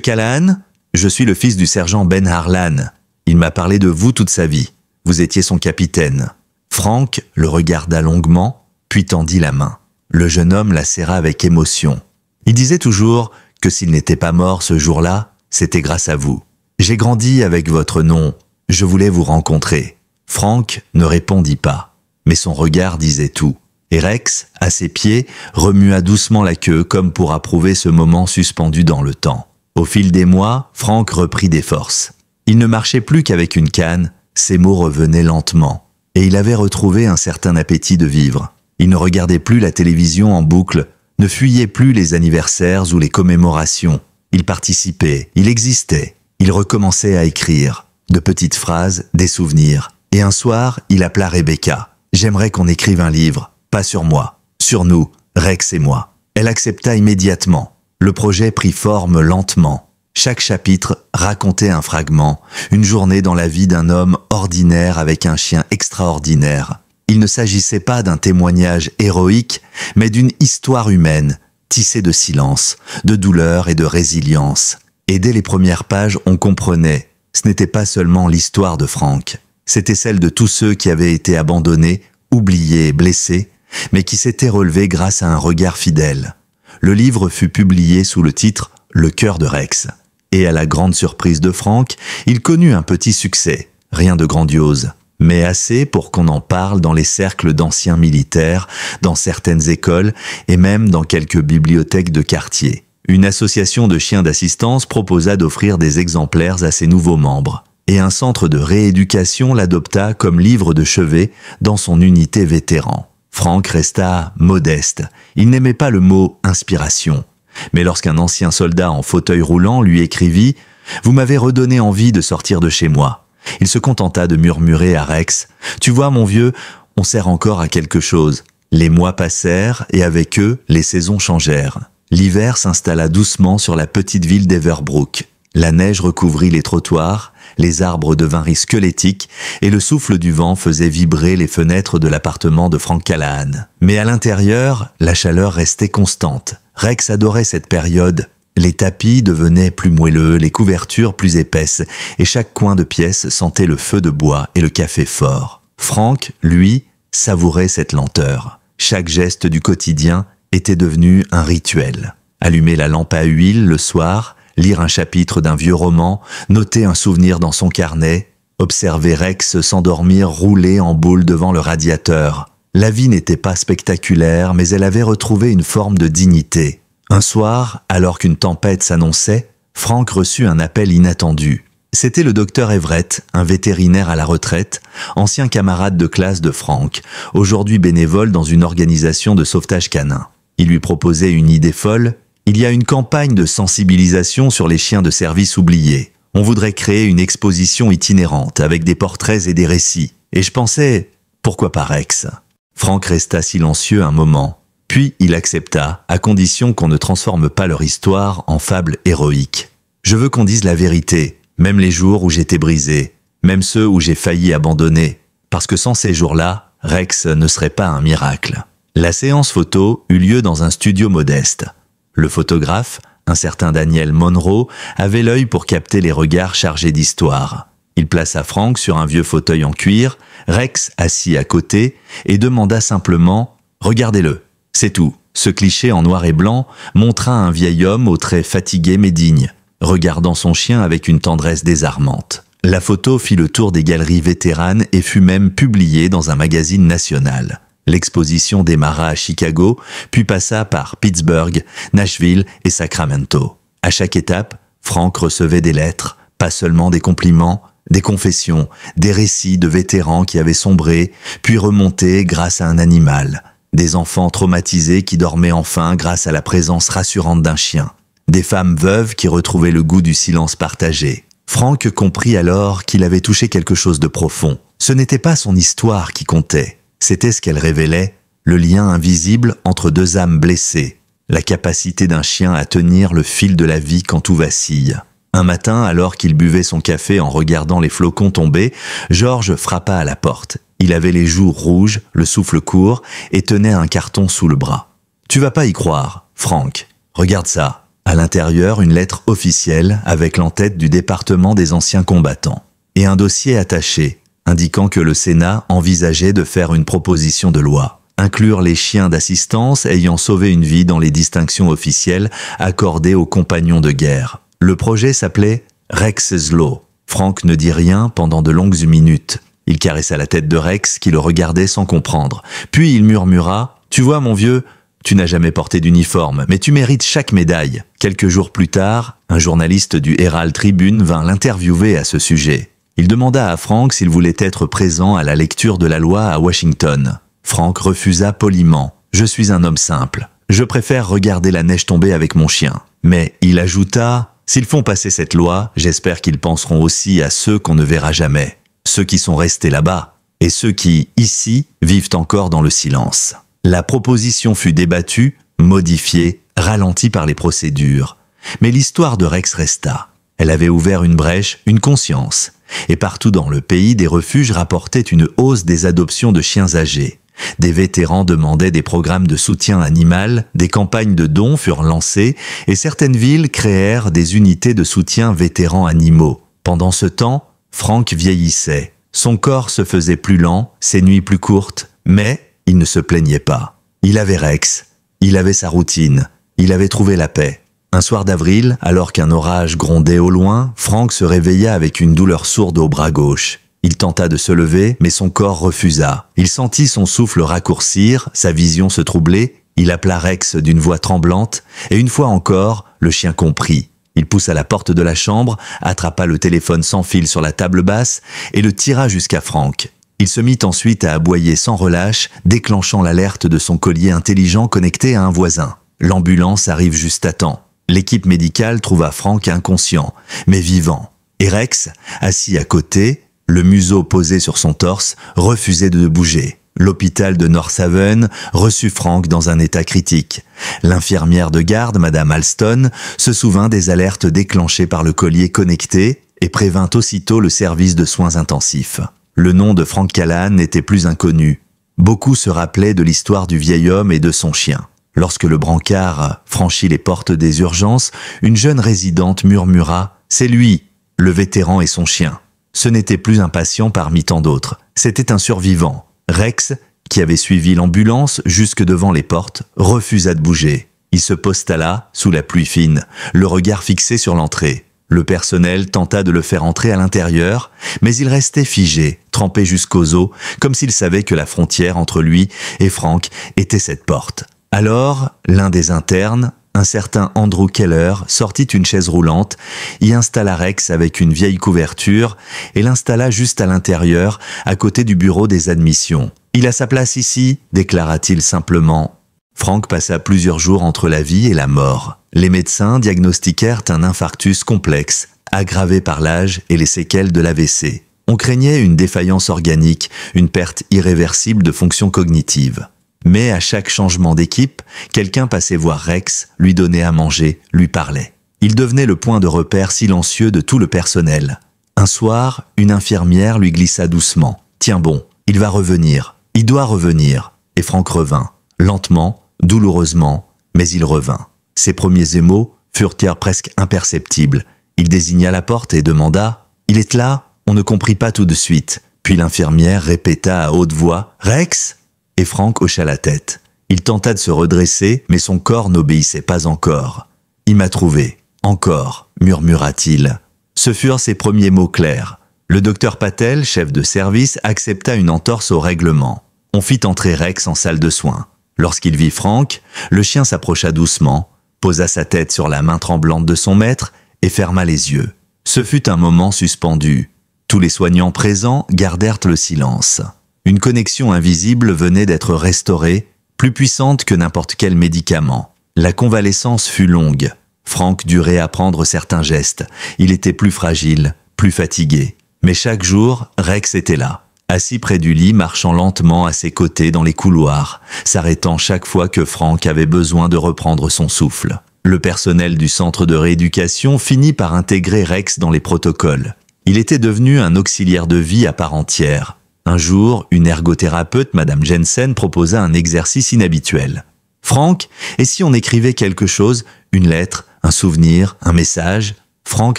Callahan, je suis le fils du sergent Ben Harlan. Il m'a parlé de vous toute sa vie. Vous étiez son capitaine. » Frank le regarda longuement, puis tendit la main. Le jeune homme la serra avec émotion. Il disait toujours que s'il n'était pas mort ce jour-là, c'était grâce à vous. J'ai grandi avec votre nom. Je voulais vous rencontrer. Frank ne répondit pas, mais son regard disait tout. Et Rex, à ses pieds, remua doucement la queue comme pour approuver ce moment suspendu dans le temps. Au fil des mois, Frank reprit des forces. Il ne marchait plus qu'avec une canne, ses mots revenaient lentement, et il avait retrouvé un certain appétit de vivre. Il ne regardait plus la télévision en boucle, ne fuyait plus les anniversaires ou les commémorations. Il participait, il existait, il recommençait à écrire. De petites phrases, des souvenirs. Et un soir, il appela Rebecca. « J'aimerais qu'on écrive un livre, pas sur moi, sur nous, Rex et moi. » Elle accepta immédiatement. Le projet prit forme lentement. Chaque chapitre racontait un fragment, une journée dans la vie d'un homme ordinaire avec un chien extraordinaire. Il ne s'agissait pas d'un témoignage héroïque, mais d'une histoire humaine, tissée de silence, de douleur et de résilience. Et dès les premières pages, on comprenait. Ce n'était pas seulement l'histoire de Frank, c'était celle de tous ceux qui avaient été abandonnés, oubliés, blessés, mais qui s'étaient relevés grâce à un regard fidèle. Le livre fut publié sous le titre « Le cœur de Rex ». Et à la grande surprise de Frank, il connut un petit succès, rien de grandiose, mais assez pour qu'on en parle dans les cercles d'anciens militaires, dans certaines écoles et même dans quelques bibliothèques de quartier. Une association de chiens d'assistance proposa d'offrir des exemplaires à ses nouveaux membres, et un centre de rééducation l'adopta comme livre de chevet dans son unité vétéran. Frank resta modeste, il n'aimait pas le mot « inspiration ». Mais lorsqu'un ancien soldat en fauteuil roulant lui écrivit « Vous m'avez redonné envie de sortir de chez moi », il se contenta de murmurer à Rex « Tu vois mon vieux, on sert encore à quelque chose ». Les mois passèrent et avec eux, les saisons changèrent. L'hiver s'installa doucement sur la petite ville d'Everbrook. La neige recouvrit les trottoirs, les arbres devinrent squelettiques et le souffle du vent faisait vibrer les fenêtres de l'appartement de Frank Callahan. Mais à l'intérieur, la chaleur restait constante. Rex adorait cette période. Les tapis devenaient plus moelleux, les couvertures plus épaisses, et chaque coin de pièce sentait le feu de bois et le café fort. Frank, lui, savourait cette lenteur. Chaque geste du quotidien était devenu un rituel. Allumer la lampe à huile le soir, lire un chapitre d'un vieux roman, noter un souvenir dans son carnet, observer Rex s'endormir roulé en boule devant le radiateur. La vie n'était pas spectaculaire, mais elle avait retrouvé une forme de dignité. Un soir, alors qu'une tempête s'annonçait, Frank reçut un appel inattendu. C'était le docteur Everett, un vétérinaire à la retraite, ancien camarade de classe de Frank, aujourd'hui bénévole dans une organisation de sauvetage canin. Il lui proposait une idée folle. Il y a une campagne de sensibilisation sur les chiens de service oubliés. On voudrait créer une exposition itinérante avec des portraits et des récits. Et je pensais, pourquoi pas Rex? Frank resta silencieux un moment. Puis il accepta, à condition qu'on ne transforme pas leur histoire en fable héroïque. Je veux qu'on dise la vérité, même les jours où j'étais brisé, même ceux où j'ai failli abandonner. Parce que sans ces jours-là, Rex ne serait pas un miracle. La séance photo eut lieu dans un studio modeste. Le photographe, un certain Daniel Monroe, avait l'œil pour capter les regards chargés d'histoire. Il plaça Frank sur un vieux fauteuil en cuir, Rex assis à côté, et demanda simplement « Regardez-le, c'est tout ». Ce cliché en noir et blanc montra un vieil homme aux traits fatigués mais dignes, regardant son chien avec une tendresse désarmante. La photo fit le tour des galeries vétéranes et fut même publiée dans un magazine national. L'exposition démarra à Chicago, puis passa par Pittsburgh, Nashville et Sacramento. À chaque étape, Frank recevait des lettres, pas seulement des compliments, des confessions, des récits de vétérans qui avaient sombré, puis remonté grâce à un animal, des enfants traumatisés qui dormaient enfin grâce à la présence rassurante d'un chien, des femmes veuves qui retrouvaient le goût du silence partagé. Frank comprit alors qu'il avait touché quelque chose de profond. Ce n'était pas son histoire qui comptait. C'était ce qu'elle révélait, le lien invisible entre deux âmes blessées, la capacité d'un chien à tenir le fil de la vie quand tout vacille. Un matin, alors qu'il buvait son café en regardant les flocons tomber, George frappa à la porte. Il avait les joues rouges, le souffle court et tenait un carton sous le bras. « Tu vas pas y croire, Frank. Regarde ça. » À l'intérieur, une lettre officielle avec l'entête du département des anciens combattants et un dossier attaché, indiquant que le Sénat envisageait de faire une proposition de loi, inclure les chiens d'assistance ayant sauvé une vie dans les distinctions officielles accordées aux compagnons de guerre. Le projet s'appelait Rex's Law. Frank ne dit rien pendant de longues minutes. Il caressa la tête de Rex qui le regardait sans comprendre. Puis il murmura « Tu vois mon vieux, tu n'as jamais porté d'uniforme, mais tu mérites chaque médaille. » Quelques jours plus tard, un journaliste du Herald Tribune vint l'interviewer à ce sujet. Il demanda à Frank s'il voulait être présent à la lecture de la loi à Washington. Frank refusa poliment. « Je suis un homme simple. Je préfère regarder la neige tomber avec mon chien. » Mais il ajouta « S'ils font passer cette loi, j'espère qu'ils penseront aussi à ceux qu'on ne verra jamais. Ceux qui sont restés là-bas, et ceux qui, ici, vivent encore dans le silence. » La proposition fut débattue, modifiée, ralentie par les procédures. Mais l'histoire de Rex resta. Elle avait ouvert une brèche, une conscience. Et partout dans le pays, des refuges rapportaient une hausse des adoptions de chiens âgés. Des vétérans demandaient des programmes de soutien animal, des campagnes de dons furent lancées et certaines villes créèrent des unités de soutien vétérans animaux. Pendant ce temps, Frank vieillissait. Son corps se faisait plus lent, ses nuits plus courtes, mais il ne se plaignait pas. Il avait Rex, il avait sa routine, il avait trouvé la paix. Un soir d'avril, alors qu'un orage grondait au loin, Frank se réveilla avec une douleur sourde au bras gauche. Il tenta de se lever, mais son corps refusa. Il sentit son souffle raccourcir, sa vision se troubler. Il appela Rex d'une voix tremblante, et une fois encore, le chien comprit. Il poussa la porte de la chambre, attrapa le téléphone sans fil sur la table basse et le tira jusqu'à Frank. Il se mit ensuite à aboyer sans relâche, déclenchant l'alerte de son collier intelligent connecté à un voisin. L'ambulance arrive juste à temps. L'équipe médicale trouva Frank inconscient, mais vivant. Et Rex, assis à côté, le museau posé sur son torse, refusait de bouger. L'hôpital de North Haven reçut Frank dans un état critique. L'infirmière de garde, Madame Alston, se souvint des alertes déclenchées par le collier connecté et prévint aussitôt le service de soins intensifs. Le nom de Frank Callahan n'était plus inconnu. Beaucoup se rappelaient de l'histoire du vieil homme et de son chien. Lorsque le brancard franchit les portes des urgences, une jeune résidente murmura « C'est lui, le vétéran et son chien ». Ce n'était plus un patient parmi tant d'autres, c'était un survivant. Rex, qui avait suivi l'ambulance jusque devant les portes, refusa de bouger. Il se posta là, sous la pluie fine, le regard fixé sur l'entrée. Le personnel tenta de le faire entrer à l'intérieur, mais il restait figé, trempé jusqu'aux os, comme s'il savait que la frontière entre lui et Frank était cette porte. Alors, l'un des internes, un certain Andrew Keller, sortit une chaise roulante, y installa Rex avec une vieille couverture et l'installa juste à l'intérieur, à côté du bureau des admissions. « Il a sa place ici », déclara-t-il simplement. Frank passa plusieurs jours entre la vie et la mort. Les médecins diagnostiquèrent un infarctus complexe, aggravé par l'âge et les séquelles de l'AVC. On craignait une défaillance organique, une perte irréversible de fonctions cognitives. Mais à chaque changement d'équipe, quelqu'un passait voir Rex, lui donnait à manger, lui parlait. Il devenait le point de repère silencieux de tout le personnel. Un soir, une infirmière lui glissa doucement. « Tiens bon, il va revenir, il doit revenir. » Et Frank revint, lentement, douloureusement, mais il revint. Ses premiers émaux furent presque imperceptibles. Il désigna la porte et demanda « Il est là ?» On ne comprit pas tout de suite. Puis l'infirmière répéta à haute voix « Rex ?» Et Frank hocha la tête. Il tenta de se redresser, mais son corps n'obéissait pas encore. « Il m'a trouvé. Encore, » murmura-t-il. Ce furent ses premiers mots clairs. Le docteur Patel, chef de service, accepta une entorse au règlement. On fit entrer Rex en salle de soins. Lorsqu'il vit Frank, le chien s'approcha doucement, posa sa tête sur la main tremblante de son maître et ferma les yeux. Ce fut un moment suspendu. Tous les soignants présents gardèrent le silence. Une connexion invisible venait d'être restaurée, plus puissante que n'importe quel médicament. La convalescence fut longue. Frank durait à prendre certains gestes. Il était plus fragile, plus fatigué. Mais chaque jour, Rex était là, assis près du lit, marchant lentement à ses côtés dans les couloirs, s'arrêtant chaque fois que Frank avait besoin de reprendre son souffle. Le personnel du centre de rééducation finit par intégrer Rex dans les protocoles. Il était devenu un auxiliaire de vie à part entière. Un jour, une ergothérapeute, Madame Jensen, proposa un exercice inhabituel. « Frank, et si on écrivait quelque chose, une lettre, un souvenir, un message ?» Frank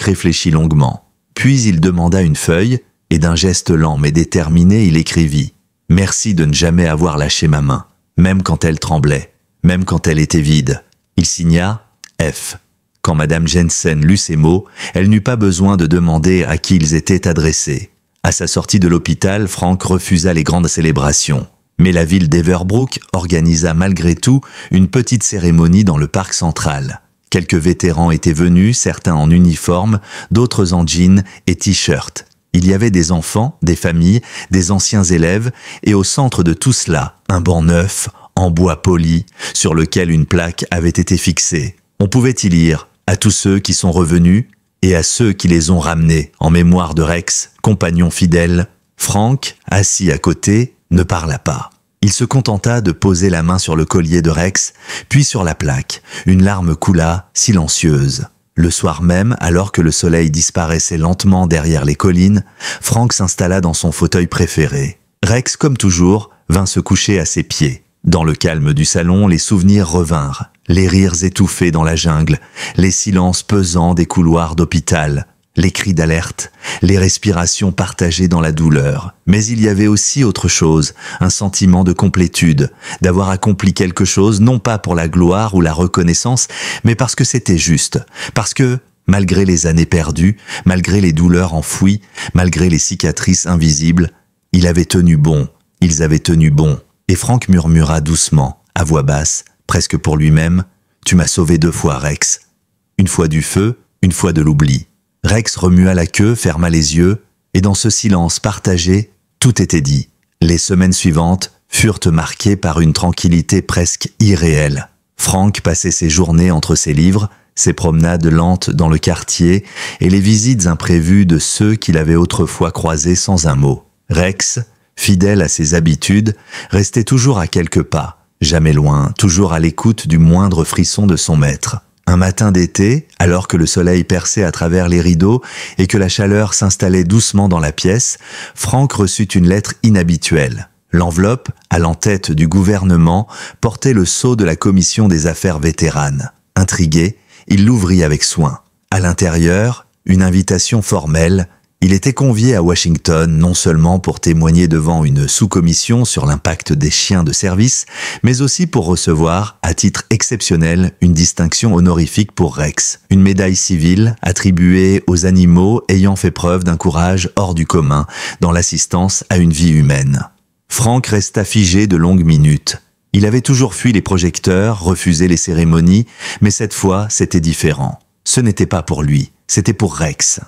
réfléchit longuement. Puis il demanda une feuille, et d'un geste lent mais déterminé, il écrivit « Merci de ne jamais avoir lâché ma main, même quand elle tremblait, même quand elle était vide. » Il signa « F ». Quand Madame Jensen lut ces mots, elle n'eut pas besoin de demander à qui ils étaient adressés. À sa sortie de l'hôpital, Frank refusa les grandes célébrations. Mais la ville d'Everbrook organisa malgré tout une petite cérémonie dans le parc central. Quelques vétérans étaient venus, certains en uniforme, d'autres en jeans et t-shirt. Il y avait des enfants, des familles, des anciens élèves, et au centre de tout cela, un banc neuf, en bois poli, sur lequel une plaque avait été fixée. On pouvait y lire « À tous ceux qui sont revenus » et à ceux qui les ont ramenés, en mémoire de Rex, compagnon fidèle. Frank, assis à côté, ne parla pas. Il se contenta de poser la main sur le collier de Rex, puis sur la plaque. Une larme coula, silencieuse. Le soir même, alors que le soleil disparaissait lentement derrière les collines, Frank s'installa dans son fauteuil préféré. Rex, comme toujours, vint se coucher à ses pieds. Dans le calme du salon, les souvenirs revinrent. Les rires étouffés dans la jungle, les silences pesants des couloirs d'hôpital, les cris d'alerte, les respirations partagées dans la douleur. Mais il y avait aussi autre chose, un sentiment de complétude, d'avoir accompli quelque chose non pas pour la gloire ou la reconnaissance, mais parce que c'était juste, parce que, malgré les années perdues, malgré les douleurs enfouies, malgré les cicatrices invisibles, il avait tenu bon, ils avaient tenu bon. Et Frank murmura doucement, à voix basse, presque pour lui-même, « Tu m'as sauvé 2 fois, Rex. Une fois du feu, une fois de l'oubli. » Rex remua la queue, ferma les yeux, et dans ce silence partagé, tout était dit. Les semaines suivantes furent marquées par une tranquillité presque irréelle. Frank passait ses journées entre ses livres, ses promenades lentes dans le quartier et les visites imprévues de ceux qu'il avait autrefois croisés sans un mot. Rex, fidèle à ses habitudes, restait toujours à quelques pas. Jamais loin, toujours à l'écoute du moindre frisson de son maître. Un matin d'été, alors que le soleil perçait à travers les rideaux et que la chaleur s'installait doucement dans la pièce, Frank reçut une lettre inhabituelle. L'enveloppe, à l'en-tête du gouvernement, portait le sceau de la commission des affaires vétéranes. Intrigué, il l'ouvrit avec soin. À l'intérieur, une invitation formelle Il était convié à Washington non seulement pour témoigner devant une sous-commission sur l'impact des chiens de service, mais aussi pour recevoir, à titre exceptionnel, une distinction honorifique pour Rex, une médaille civile attribuée aux animaux ayant fait preuve d'un courage hors du commun dans l'assistance à une vie humaine. Frank resta figé de longues minutes. Il avait toujours fui les projecteurs, refusé les cérémonies, mais cette fois, c'était différent. Ce n'était pas pour lui, c'était pour Rex.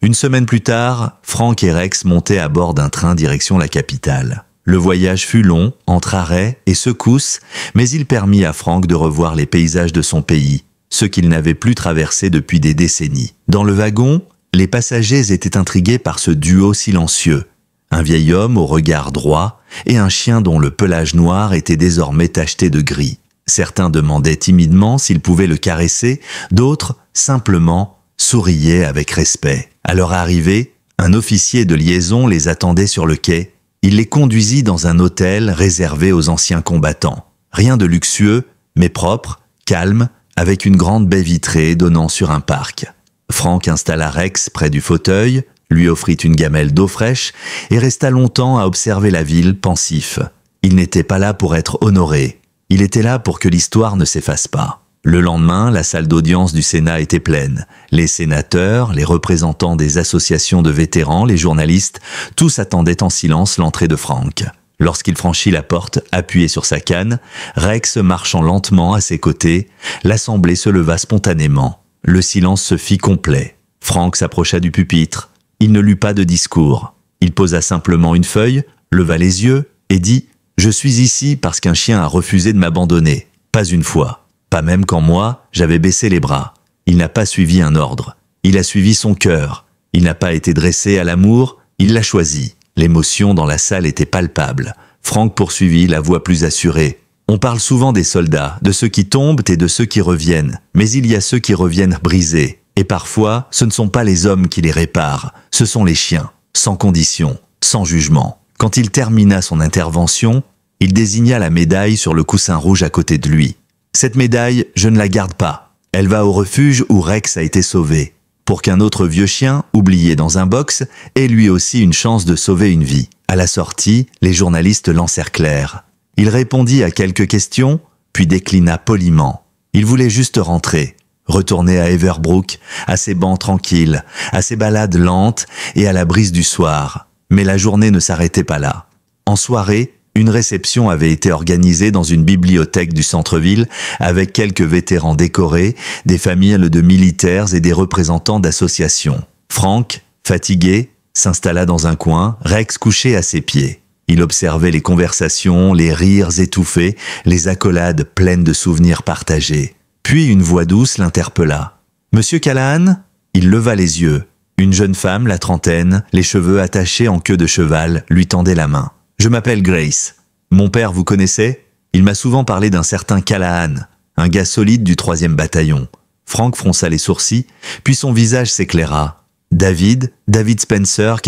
Une semaine plus tard, Frank et Rex montaient à bord d'un train direction la capitale. Le voyage fut long, entre arrêts et secousses, mais il permit à Frank de revoir les paysages de son pays, ceux qu'il n'avait plus traversés depuis des décennies. Dans le wagon, les passagers étaient intrigués par ce duo silencieux. Un vieil homme au regard droit et un chien dont le pelage noir était désormais tacheté de gris. Certains demandaient timidement s'ils pouvaient le caresser, d'autres, simplement, souriaient avec respect. À leur arrivée, un officier de liaison les attendait sur le quai. Il les conduisit dans un hôtel réservé aux anciens combattants. Rien de luxueux, mais propre, calme, avec une grande baie vitrée donnant sur un parc. Frank installa Rex près du fauteuil, lui offrit une gamelle d'eau fraîche et resta longtemps à observer la ville pensif. Il n'était pas là pour être honoré. Il était là pour que l'histoire ne s'efface pas. Le lendemain, la salle d'audience du Sénat était pleine. Les sénateurs, les représentants des associations de vétérans, les journalistes, tous attendaient en silence l'entrée de Frank. Lorsqu'il franchit la porte, appuyé sur sa canne, Rex marchant lentement à ses côtés, l'assemblée se leva spontanément. Le silence se fit complet. Frank s'approcha du pupitre. Il ne lut pas de discours. Il posa simplement une feuille, leva les yeux et dit « Je suis ici parce qu'un chien a refusé de m'abandonner. Pas une fois. Pas même quand moi, j'avais baissé les bras. Il n'a pas suivi un ordre. Il a suivi son cœur. Il n'a pas été dressé à l'amour, il l'a choisi. » L'émotion dans la salle était palpable. Frank poursuivit, la voix plus assurée. « On parle souvent des soldats, de ceux qui tombent et de ceux qui reviennent. Mais il y a ceux qui reviennent brisés. Et parfois, ce ne sont pas les hommes qui les réparent, ce sont les chiens, sans condition, sans jugement. » Quand il termina son intervention, il désigna la médaille sur le coussin rouge à côté de lui. « Cette médaille, je ne la garde pas. Elle va au refuge où Rex a été sauvé, pour qu'un autre vieux chien, oublié dans un box, ait lui aussi une chance de sauver une vie. » À la sortie, les journalistes l'encerclèrent. Il répondit à quelques questions, puis déclina poliment. Il voulait juste rentrer, retourner à Everbrook, à ses bancs tranquilles, à ses balades lentes et à la brise du soir. Mais la journée ne s'arrêtait pas là. En soirée, une réception avait été organisée dans une bibliothèque du centre-ville avec quelques vétérans décorés, des familles de militaires et des représentants d'associations. Frank, fatigué, s'installa dans un coin, Rex couché à ses pieds. Il observait les conversations, les rires étouffés, les accolades pleines de souvenirs partagés. Puis une voix douce l'interpella. « Monsieur Callahan ?» Il leva les yeux. Une jeune femme, la trentaine, les cheveux attachés en queue de cheval, lui tendait la main. « Je m'appelle Grace. Mon père, vous connaissez ? Il m'a souvent parlé d'un certain Callahan, un gars solide du 3e bataillon. » Frank fronça les sourcils, puis son visage s'éclaira. « David Spencer, ? »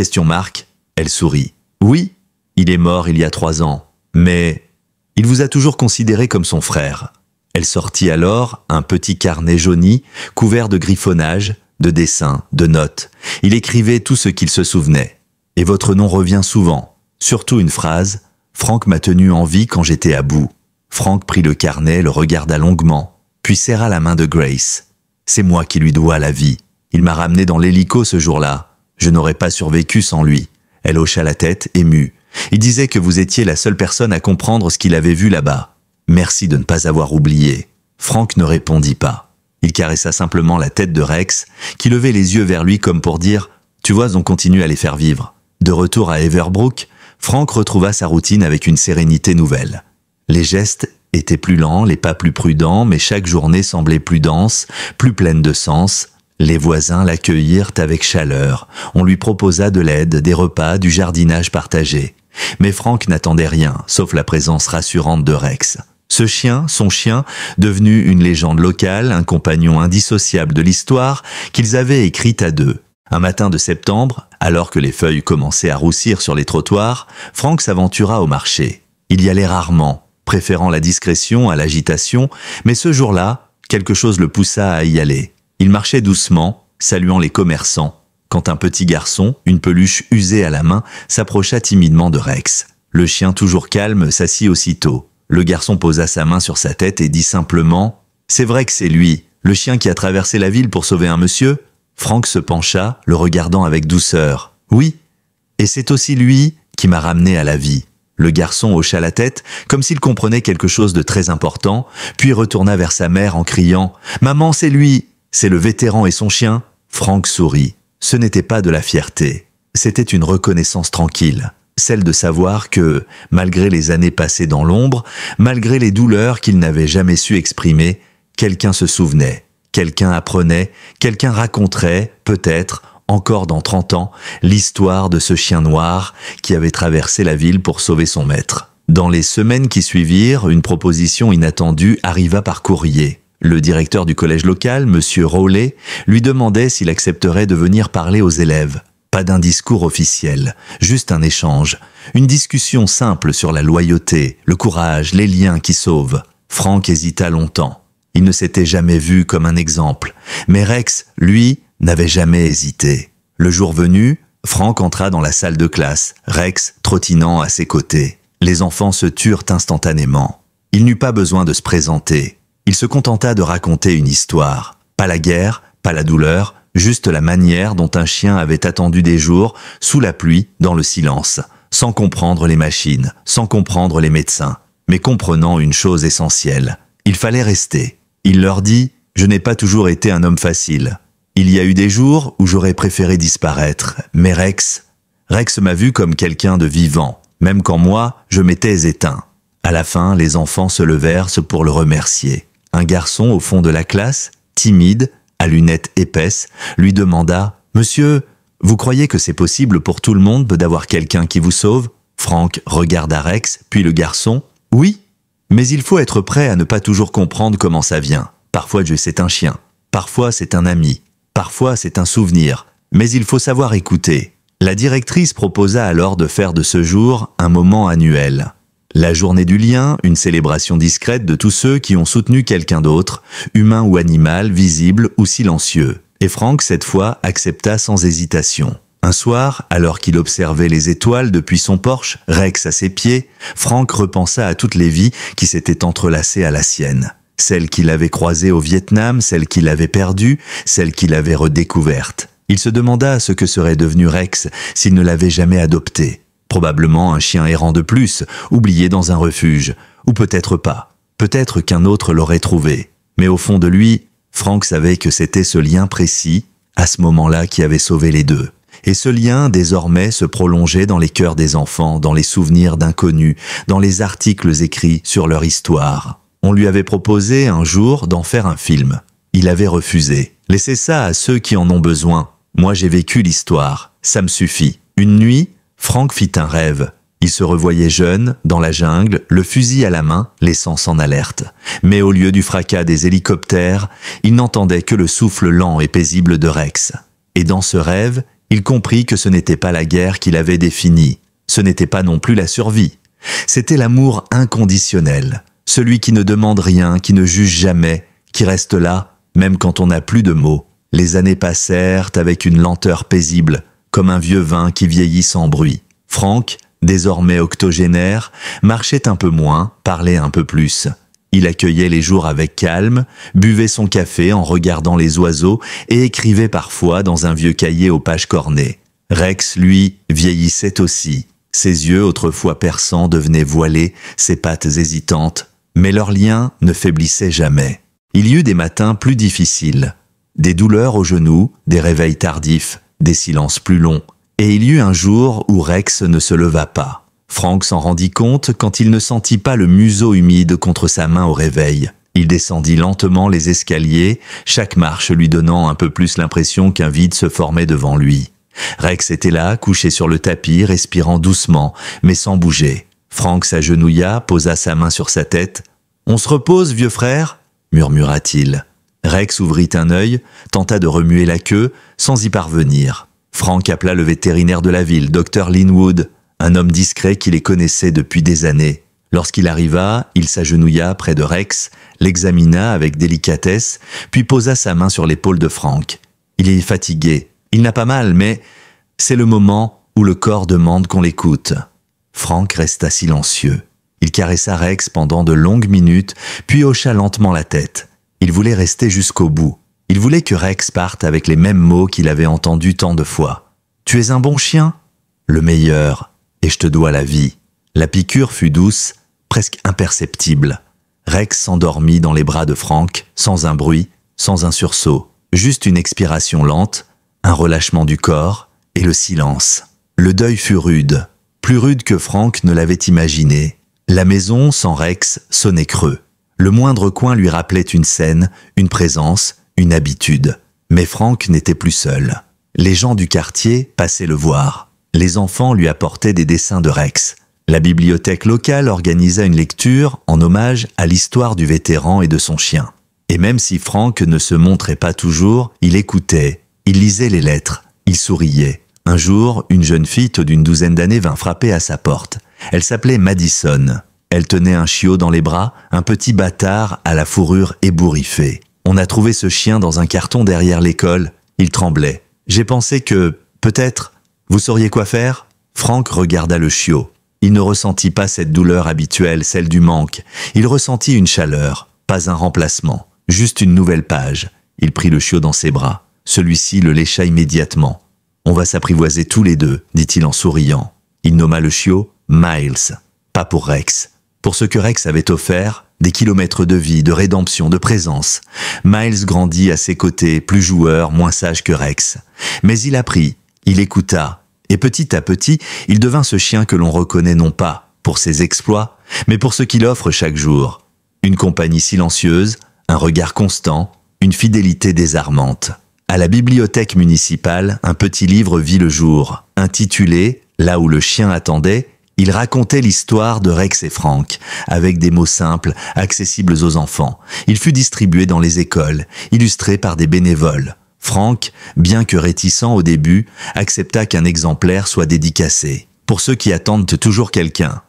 Elle sourit. « Oui, il est mort il y a 3 ans, mais il vous a toujours considéré comme son frère. » Elle sortit alors un petit carnet jauni, couvert de griffonnages, de dessins, de notes. Il écrivait tout ce qu'il se souvenait. « Et votre nom revient souvent. Surtout une phrase, « Frank m'a tenu en vie quand j'étais à bout. » Frank prit le carnet, le regarda longuement, puis serra la main de Grace. « C'est moi qui lui dois la vie. Il m'a ramené dans l'hélico ce jour-là. Je n'aurais pas survécu sans lui. » Elle hocha la tête, émue. « Il disait que vous étiez la seule personne à comprendre ce qu'il avait vu là-bas. Merci de ne pas avoir oublié. » Frank ne répondit pas. Il caressa simplement la tête de Rex, qui levait les yeux vers lui comme pour dire « Tu vois, on continue à les faire vivre. » De retour à Everbrook, Frank retrouva sa routine avec une sérénité nouvelle. Les gestes étaient plus lents, les pas plus prudents, mais chaque journée semblait plus dense, plus pleine de sens. Les voisins l'accueillirent avec chaleur. On lui proposa de l'aide, des repas, du jardinage partagé. Mais Frank n'attendait rien, sauf la présence rassurante de Rex. Ce chien, son chien, devenu une légende locale, un compagnon indissociable de l'histoire qu'ils avaient écrite à deux. Un matin de septembre, alors que les feuilles commençaient à roussir sur les trottoirs, Frank s'aventura au marché. Il y allait rarement, préférant la discrétion à l'agitation, mais ce jour-là, quelque chose le poussa à y aller. Il marchait doucement, saluant les commerçants, quand un petit garçon, une peluche usée à la main, s'approcha timidement de Rex. Le chien, toujours calme, s'assit aussitôt. Le garçon posa sa main sur sa tête et dit simplement « C'est vrai que c'est lui, le chien qui a traversé la ville pour sauver un monsieur ?» Frank se pencha, le regardant avec douceur. « Oui, et c'est aussi lui qui m'a ramené à la vie. » Le garçon hocha la tête, comme s'il comprenait quelque chose de très important, puis retourna vers sa mère en criant « Maman, c'est lui! C'est le vétéran et son chien !» Frank sourit. Ce n'était pas de la fierté. C'était une reconnaissance tranquille. Celle de savoir que, malgré les années passées dans l'ombre, malgré les douleurs qu'il n'avait jamais su exprimer, quelqu'un se souvenait, quelqu'un apprenait, quelqu'un raconterait, peut-être, encore dans 30 ans, l'histoire de ce chien noir qui avait traversé la ville pour sauver son maître. Dans les semaines qui suivirent, une proposition inattendue arriva par courrier. Le directeur du collège local, M. Rowley, lui demandait s'il accepterait de venir parler aux élèves. Pas d'un discours officiel, juste un échange, une discussion simple sur la loyauté, le courage, les liens qui sauvent. Frank hésita longtemps. Il ne s'était jamais vu comme un exemple, mais Rex, lui, n'avait jamais hésité. Le jour venu, Frank entra dans la salle de classe, Rex trottinant à ses côtés. Les enfants se turent instantanément. Il n'eut pas besoin de se présenter. Il se contenta de raconter une histoire. Pas la guerre, pas la douleur, juste la manière dont un chien avait attendu des jours, sous la pluie, dans le silence, sans comprendre les machines, sans comprendre les médecins, mais comprenant une chose essentielle. Il fallait rester. Il leur dit « Je n'ai pas toujours été un homme facile. Il y a eu des jours où j'aurais préféré disparaître, mais Rex m'a vu comme quelqu'un de vivant, même quand moi, je m'étais éteint. » À la fin, les enfants se levèrent pour le remercier. Un garçon au fond de la classe, timide, à lunettes épaisses, lui demanda « Monsieur, vous croyez que c'est possible pour tout le monde d'avoir quelqu'un qui vous sauve ?» Frank regarda Rex, puis le garçon. « Oui, mais il faut être prêt à ne pas toujours comprendre comment ça vient. Parfois c'est un chien, parfois c'est un ami, parfois c'est un souvenir, mais il faut savoir écouter. » La directrice proposa alors de faire de ce jour un moment annuel. La journée du lien, une célébration discrète de tous ceux qui ont soutenu quelqu'un d'autre, humain ou animal, visible ou silencieux. Et Frank, cette fois, accepta sans hésitation. Un soir, alors qu'il observait les étoiles depuis son porche, Rex à ses pieds, Frank repensa à toutes les vies qui s'étaient entrelacées à la sienne. Celles qu'il avait croisées au Vietnam, celles qu'il avait perdues, celles qu'il avait redécouvertes. Il se demanda ce que serait devenu Rex s'il ne l'avait jamais adopté. Probablement un chien errant de plus, oublié dans un refuge. Ou peut-être pas. Peut-être qu'un autre l'aurait trouvé. Mais au fond de lui, Frank savait que c'était ce lien précis, à ce moment-là, qui avait sauvé les deux. Et ce lien, désormais, se prolongeait dans les cœurs des enfants, dans les souvenirs d'inconnus, dans les articles écrits sur leur histoire. On lui avait proposé un jour d'en faire un film. Il avait refusé. Laissez ça à ceux qui en ont besoin. Moi, j'ai vécu l'histoire. Ça me suffit. Une nuit, Frank fit un rêve. Il se revoyait jeune, dans la jungle, le fusil à la main, les sens en alerte. Mais au lieu du fracas des hélicoptères, il n'entendait que le souffle lent et paisible de Rex. Et dans ce rêve, il comprit que ce n'était pas la guerre qu'il avait définie. Ce n'était pas non plus la survie. C'était l'amour inconditionnel. Celui qui ne demande rien, qui ne juge jamais, qui reste là, même quand on n'a plus de mots. Les années passèrent avec une lenteur paisible, comme un vieux vin qui vieillit sans bruit. Frank, désormais octogénaire, marchait un peu moins, parlait un peu plus. Il accueillait les jours avec calme, buvait son café en regardant les oiseaux et écrivait parfois dans un vieux cahier aux pages cornées. Rex, lui, vieillissait aussi. Ses yeux, autrefois perçants, devenaient voilés, ses pattes hésitantes. Mais leur lien ne faiblissait jamais. Il y eut des matins plus difficiles, des douleurs aux genoux, des réveils tardifs, des silences plus longs. Et il y eut un jour où Rex ne se leva pas. Frank s'en rendit compte quand il ne sentit pas le museau humide contre sa main au réveil. Il descendit lentement les escaliers, chaque marche lui donnant un peu plus l'impression qu'un vide se formait devant lui. Rex était là, couché sur le tapis, respirant doucement, mais sans bouger. Frank s'agenouilla, posa sa main sur sa tête. « On se repose, vieux frère ?» murmura-t-il. Rex ouvrit un œil, tenta de remuer la queue, sans y parvenir. Frank appela le vétérinaire de la ville, Dr. Linwood, un homme discret qui les connaissait depuis des années. Lorsqu'il arriva, il s'agenouilla près de Rex, l'examina avec délicatesse, puis posa sa main sur l'épaule de Frank. « Il est fatigué, Il n'a pas mal, mais c'est le moment où le corps demande qu'on l'écoute. Frank resta silencieux. Il caressa Rex pendant de longues minutes, puis hocha lentement la tête. Il voulait rester jusqu'au bout. Il voulait que Rex parte avec les mêmes mots qu'il avait entendus tant de fois. « Tu es un bon chien ?»« Le meilleur, et je te dois la vie. » La piqûre fut douce, presque imperceptible. Rex s'endormit dans les bras de Frank, sans un bruit, sans un sursaut. Juste une expiration lente, un relâchement du corps et le silence. Le deuil fut rude, plus rude que Frank ne l'avait imaginé. La maison, sans Rex, sonnait creux. Le moindre coin lui rappelait une scène, une présence, une habitude. Mais Frank n'était plus seul. Les gens du quartier passaient le voir. Les enfants lui apportaient des dessins de Rex. La bibliothèque locale organisa une lecture en hommage à l'histoire du vétéran et de son chien. Et même si Frank ne se montrait pas toujours, il écoutait, il lisait les lettres, il souriait. Un jour, une jeune fille d'une douzaine d'années vint frapper à sa porte. Elle s'appelait Madison. Elle tenait un chiot dans les bras, un petit bâtard à la fourrure ébouriffée. On a trouvé ce chien dans un carton derrière l'école. Il tremblait. J'ai pensé que, peut-être, vous sauriez quoi faire ? Frank regarda le chiot. Il ne ressentit pas cette douleur habituelle, celle du manque. Il ressentit une chaleur, pas un remplacement, juste une nouvelle page. Il prit le chiot dans ses bras. Celui-ci le lécha immédiatement. « On va s'apprivoiser tous les deux », dit-il en souriant. Il nomma le chiot Miles. Pas pour Rex. Pour ce que Rex avait offert, des kilomètres de vie, de rédemption, de présence. Miles grandit à ses côtés, plus joueur, moins sage que Rex. Mais il apprit, il écouta, et petit à petit, il devint ce chien que l'on reconnaît non pas pour ses exploits, mais pour ce qu'il offre chaque jour. Une compagnie silencieuse, un regard constant, une fidélité désarmante. À la bibliothèque municipale, un petit livre vit le jour, intitulé « Là où le chien attendait », il racontait l'histoire de Rex et Frank, avec des mots simples, accessibles aux enfants. Il fut distribué dans les écoles, illustré par des bénévoles. Frank, bien que réticent au début, accepta qu'un exemplaire soit dédicacé. Pour ceux qui attendent toujours quelqu'un,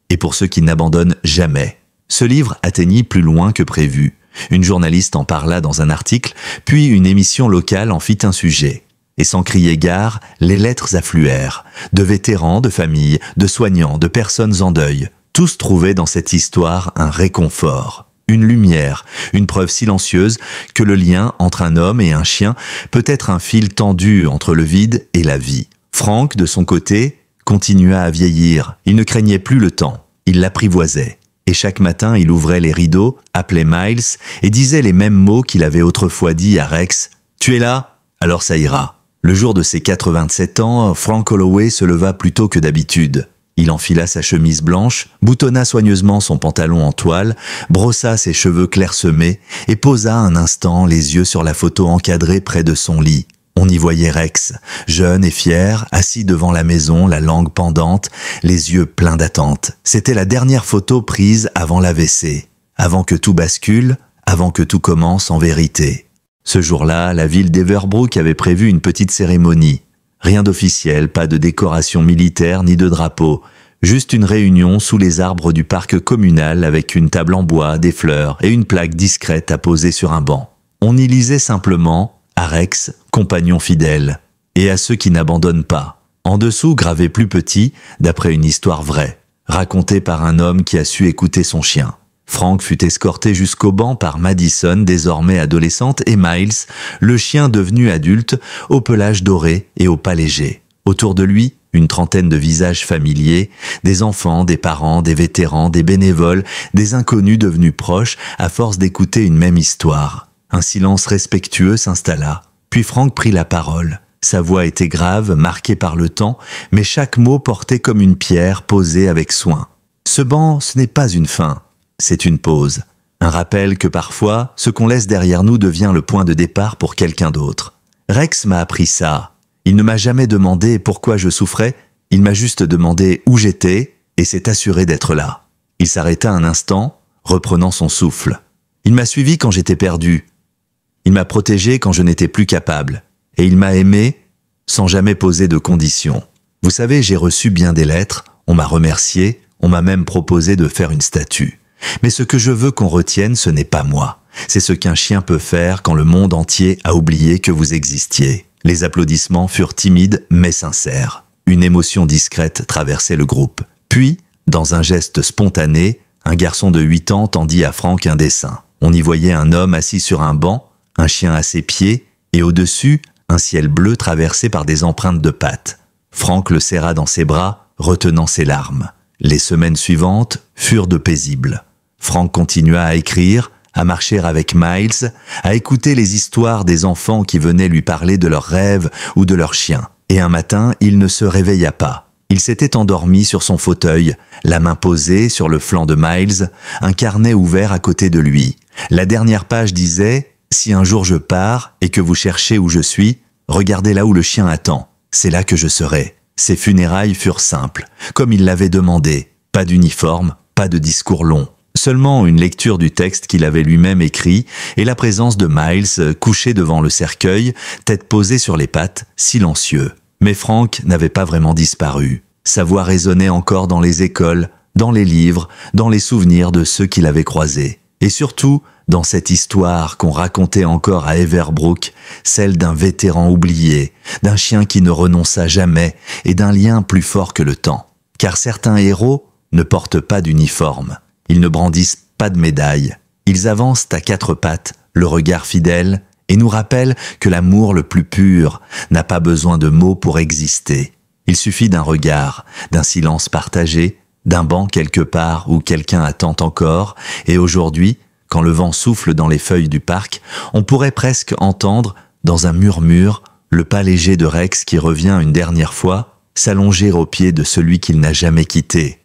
et pour ceux qui n'abandonnent jamais. Ce livre atteignit plus loin que prévu. Une journaliste en parla dans un article, puis une émission locale en fit un sujet. Et sans crier gare, les lettres affluèrent. De vétérans, de familles, de soignants, de personnes en deuil. Tous trouvaient dans cette histoire un réconfort, une lumière, une preuve silencieuse que le lien entre un homme et un chien peut être un fil tendu entre le vide et la vie. Frank, de son côté, continua à vieillir. Il ne craignait plus le temps. Il l'apprivoisait. Et chaque matin, il ouvrait les rideaux, appelait Miles et disait les mêmes mots qu'il avait autrefois dit à Rex. « Tu es là ? Alors ça ira. » Le jour de ses 87 ans, Frank Holloway se leva plus tôt que d'habitude. Il enfila sa chemise blanche, boutonna soigneusement son pantalon en toile, brossa ses cheveux clairsemés et posa un instant les yeux sur la photo encadrée près de son lit. On y voyait Rex, jeune et fier, assis devant la maison, la langue pendante, les yeux pleins d'attente. C'était la dernière photo prise avant l'AVC, avant que tout bascule, avant que tout commence en vérité. Ce jour-là, la ville d'Everbrook avait prévu une petite cérémonie. Rien d'officiel, pas de décoration militaire ni de drapeau, juste une réunion sous les arbres du parc communal avec une table en bois, des fleurs et une plaque discrète à poser sur un banc. On y lisait simplement « À Rex, compagnon fidèle » et à ceux qui n'abandonnent pas. En dessous, gravé plus petit, d'après une histoire vraie, racontée par un homme qui a su écouter son chien. Frank fut escorté jusqu'au banc par Madison, désormais adolescente, et Miles, le chien devenu adulte, au pelage doré et au pas léger. Autour de lui, une trentaine de visages familiers, des enfants, des parents, des vétérans, des bénévoles, des inconnus devenus proches à force d'écouter une même histoire. Un silence respectueux s'installa. Puis Frank prit la parole. Sa voix était grave, marquée par le temps, mais chaque mot portait comme une pierre posée avec soin. Ce banc, ce n'est pas une fin. C'est une pause, un rappel que parfois, ce qu'on laisse derrière nous devient le point de départ pour quelqu'un d'autre. Rex m'a appris ça. Il ne m'a jamais demandé pourquoi je souffrais, il m'a juste demandé où j'étais et s'est assuré d'être là. Il s'arrêta un instant, reprenant son souffle. Il m'a suivi quand j'étais perdu. Il m'a protégé quand je n'étais plus capable. Et il m'a aimé sans jamais poser de conditions. Vous savez, j'ai reçu bien des lettres, on m'a remercié, on m'a même proposé de faire une statue. Mais ce que je veux qu'on retienne, ce n'est pas moi. C'est ce qu'un chien peut faire quand le monde entier a oublié que vous existiez. Les applaudissements furent timides mais sincères. Une émotion discrète traversait le groupe. Puis, dans un geste spontané, un garçon de 8 ans tendit à Frank un dessin. On y voyait un homme assis sur un banc, un chien à ses pieds, et au-dessus, un ciel bleu traversé par des empreintes de pattes. Frank le serra dans ses bras, retenant ses larmes. Les semaines suivantes furent de paisibles. Frank continua à écrire, à marcher avec Miles, à écouter les histoires des enfants qui venaient lui parler de leurs rêves ou de leurs chiens. Et un matin, il ne se réveilla pas. Il s'était endormi sur son fauteuil, la main posée sur le flanc de Miles, un carnet ouvert à côté de lui. La dernière page disait « Si un jour je pars et que vous cherchez où je suis, regardez là où le chien attend. C'est là que je serai. » Ses funérailles furent simples, comme il l'avait demandé. Pas d'uniforme, pas de discours long. Seulement une lecture du texte qu'il avait lui-même écrit et la présence de Miles couché devant le cercueil, tête posée sur les pattes, silencieux. Mais Frank n'avait pas vraiment disparu. Sa voix résonnait encore dans les écoles, dans les livres, dans les souvenirs de ceux qu'il avait croisés. Et surtout, dans cette histoire qu'on racontait encore à Everbrook, celle d'un vétéran oublié, d'un chien qui ne renonça jamais et d'un lien plus fort que le temps. Car certains héros ne portent pas d'uniforme. Ils ne brandissent pas de médaille. Ils avancent à 4 pattes, le regard fidèle, et nous rappellent que l'amour le plus pur n'a pas besoin de mots pour exister. Il suffit d'un regard, d'un silence partagé, d'un banc quelque part où quelqu'un attend encore, et aujourd'hui, quand le vent souffle dans les feuilles du parc, on pourrait presque entendre, dans un murmure, le pas léger de Rex qui revient une dernière fois, s'allonger aux pieds de celui qu'il n'a jamais quitté.